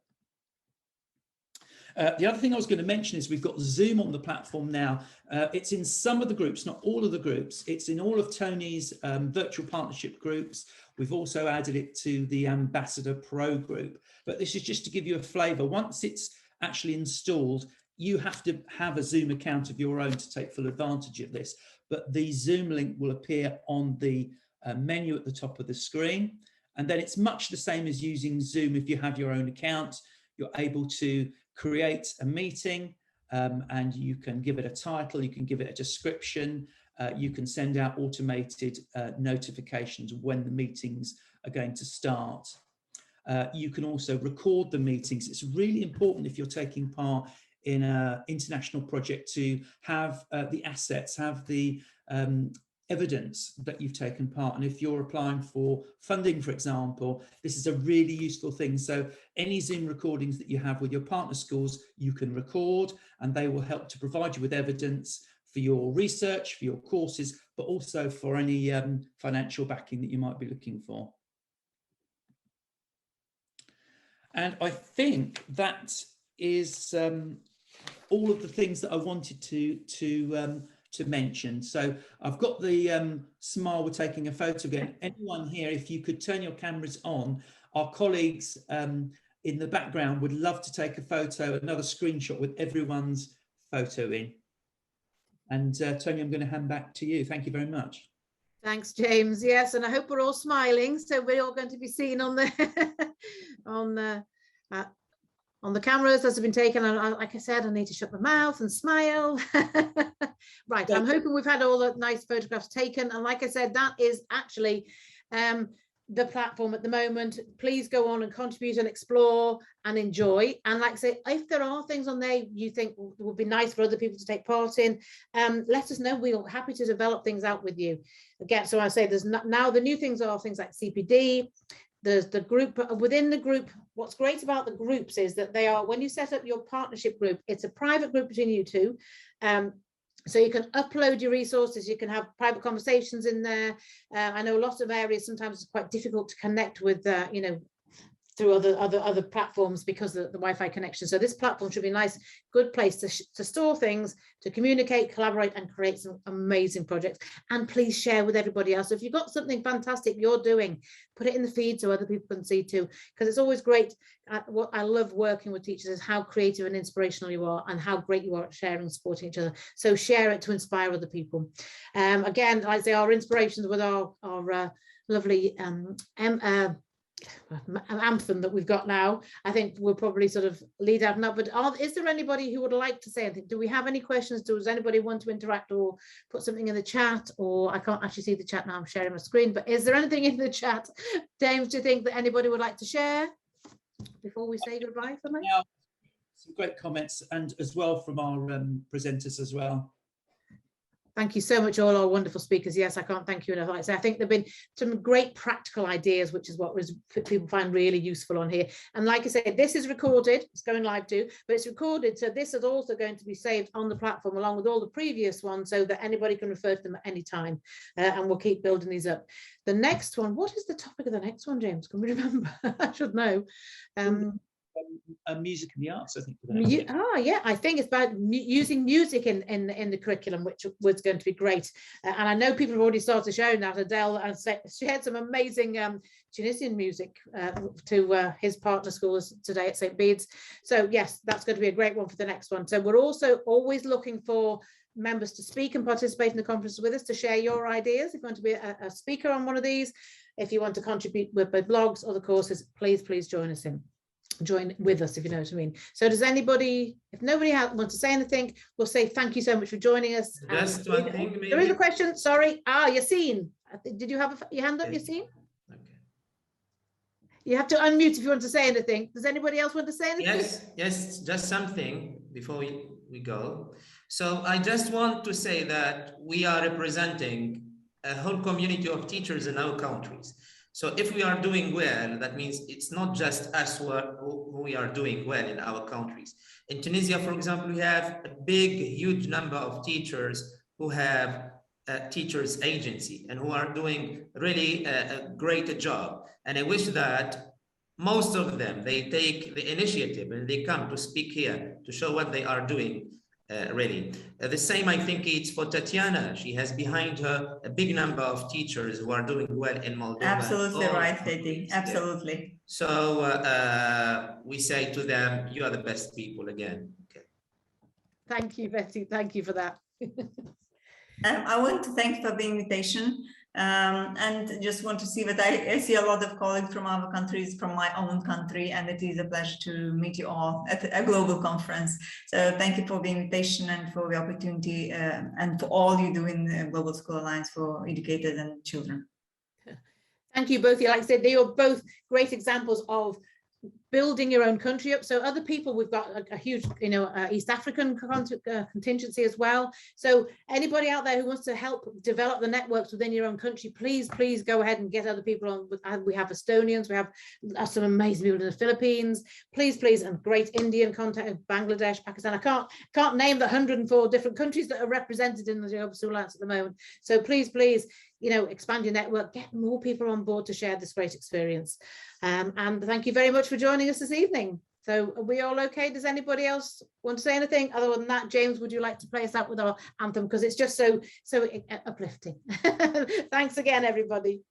The other thing I was going to mention is we've got Zoom on the platform now. It's in some of the groups, not all of the groups. It's in all of Tony's virtual partnership groups. We've also added it to the Ambassador Pro group. But this is just to give you a flavour. Once it's actually installed, you have to have a Zoom account of your own to take full advantage of this. But the Zoom link will appear on the menu at the top of the screen. And then it's much the same as using Zoom. If you have your own account, you're able to create a meeting, and you can give it a title, you can give it a description, you can send out automated notifications when the meetings are going to start. You can also record the meetings. It's really important if you're taking part in an international project to have the assets, have the evidence that you've taken part. And if you're applying for funding, for example, this is a really useful thing. So any Zoom recordings that you have with your partner schools, you can record, and they will help to provide you with evidence for your research, for your courses, but also for any financial backing that you might be looking for. And I think that is all of the things that I wanted to mention. So I've got the smile, we're taking a photo again. Anyone here, if you could turn your cameras on, our colleagues in the background would love to take a photo, another screenshot with everyone's photo in. And Tony, I'm going to hand back to you. Thank you very much. Thanks, James. Yes, and I hope we're all smiling. So we're all going to be seen on the on the cameras as have been taken. And like I said, I need to shut my mouth and smile. Right, I'm hoping we've had all the nice photographs taken. And like I said, that is actually the platform at the moment. Please go on and contribute and explore and enjoy. And like I say, if there are things on there you think would be nice for other people to take part in, let us know. We're happy to develop things out with you. Again, so I say there's now the new things are things like CPD. There's the group within the group. What's great about the groups is that they are, when you set up your partnership group, it's a private group between you two. So you can upload your resources, you can have private conversations in there. I know lots of areas sometimes it's quite difficult to connect with, you know, through other platforms because of the Wi-Fi connection. So this platform should be a nice, good place to store things, to communicate, collaborate, and create some amazing projects. And please share with everybody else. So if you've got something fantastic you're doing, put it in the feed so other people can see too, because it's always great. What I love working with teachers is how creative and inspirational you are and how great you are at sharing and supporting each other. So share it to inspire other people. Again, like I say, our inspirations with our lovely anthem that we've got now, I think we'll probably sort of lead out now. But is there anybody who would like to say anything? Do we have any questions? Does anybody want to interact or put something in the chat? Or I can't actually see the chat now, I'm sharing my screen, but is there anything in the chat? James, do you think that anybody would like to share before we say goodbye for me? Yeah, some great comments, and as well from our presenters as well. Thank you so much, all our wonderful speakers. Yes, I can't thank you enough. Like I say, I think there've been some great practical ideas, which is what people find really useful on here. And like I said, this is recorded, it's going live too, but it's recorded. So this is also going to be saved on the platform along with all the previous ones so that anybody can refer to them at any time. And we'll keep building these up. The next one, what is the topic of the next one, James? Can we remember? I should know. music and the arts, I think. Yeah, I think it's about using music in the curriculum, which was going to be great. And I know people have already started showing that. Adele has shared some amazing Tunisian music to his partner schools today at St. Bede's. So yes, that's going to be a great one for the next one. So we're also always looking for members to speak and participate in the conference with us, to share your ideas. If you want to be a speaker on one of these, if you want to contribute with blogs or the courses, please join with us, if you know what I mean. So does anybody, if nobody wants to say anything, we'll say thank you so much for joining us. Just one thing, maybe. There is a question, sorry. Yassine, did you have your hand up, Yassine? Okay. You have to unmute if you want to say anything. Does anybody else want to say anything? Yes, just something before we go. So I just want to say that we are representing a whole community of teachers in our countries. So if we are doing well, that means it's not just us who we are doing well in our countries. In Tunisia, for example, we have a huge number of teachers who have a teachers agency and who are doing really a great job. And I wish that most of them, they take the initiative and they come to speak here to show what they are doing. Really. The same, I think it's for Tatiana. She has behind her a big number of teachers who are doing well in Moldova. Absolutely right, Teddy. Absolutely. Yeah. So we say to them, you are the best people again. Okay. Thank you, Betty. Thank you for that. I want to thank for the invitation. And just want to see that I see a lot of colleagues from other countries, from my own country, and it is a pleasure to meet you all at a global conference. So thank you for the invitation and for the opportunity and for all you do in the Global School Alliance for Educators and Children. Thank you both. Like I said, they are both great examples of building your own country up. So other people, we've got a huge, East African contingency as well. So anybody out there who wants to help develop the networks within your own country, please go ahead and get other people on. We have Estonians, we have some amazing people in the Philippines, please, and great Indian contact, Bangladesh, Pakistan. I can't name the 104 different countries that are represented in the Global School Alliance at the moment. So please, expand your network, get more people on board to share this great experience. And thank you very much for joining us this evening. So are we all okay? Does anybody else want to say anything? Other than that, James, would you like to play us out with our anthem? Because it's just so uplifting. Thanks again, everybody.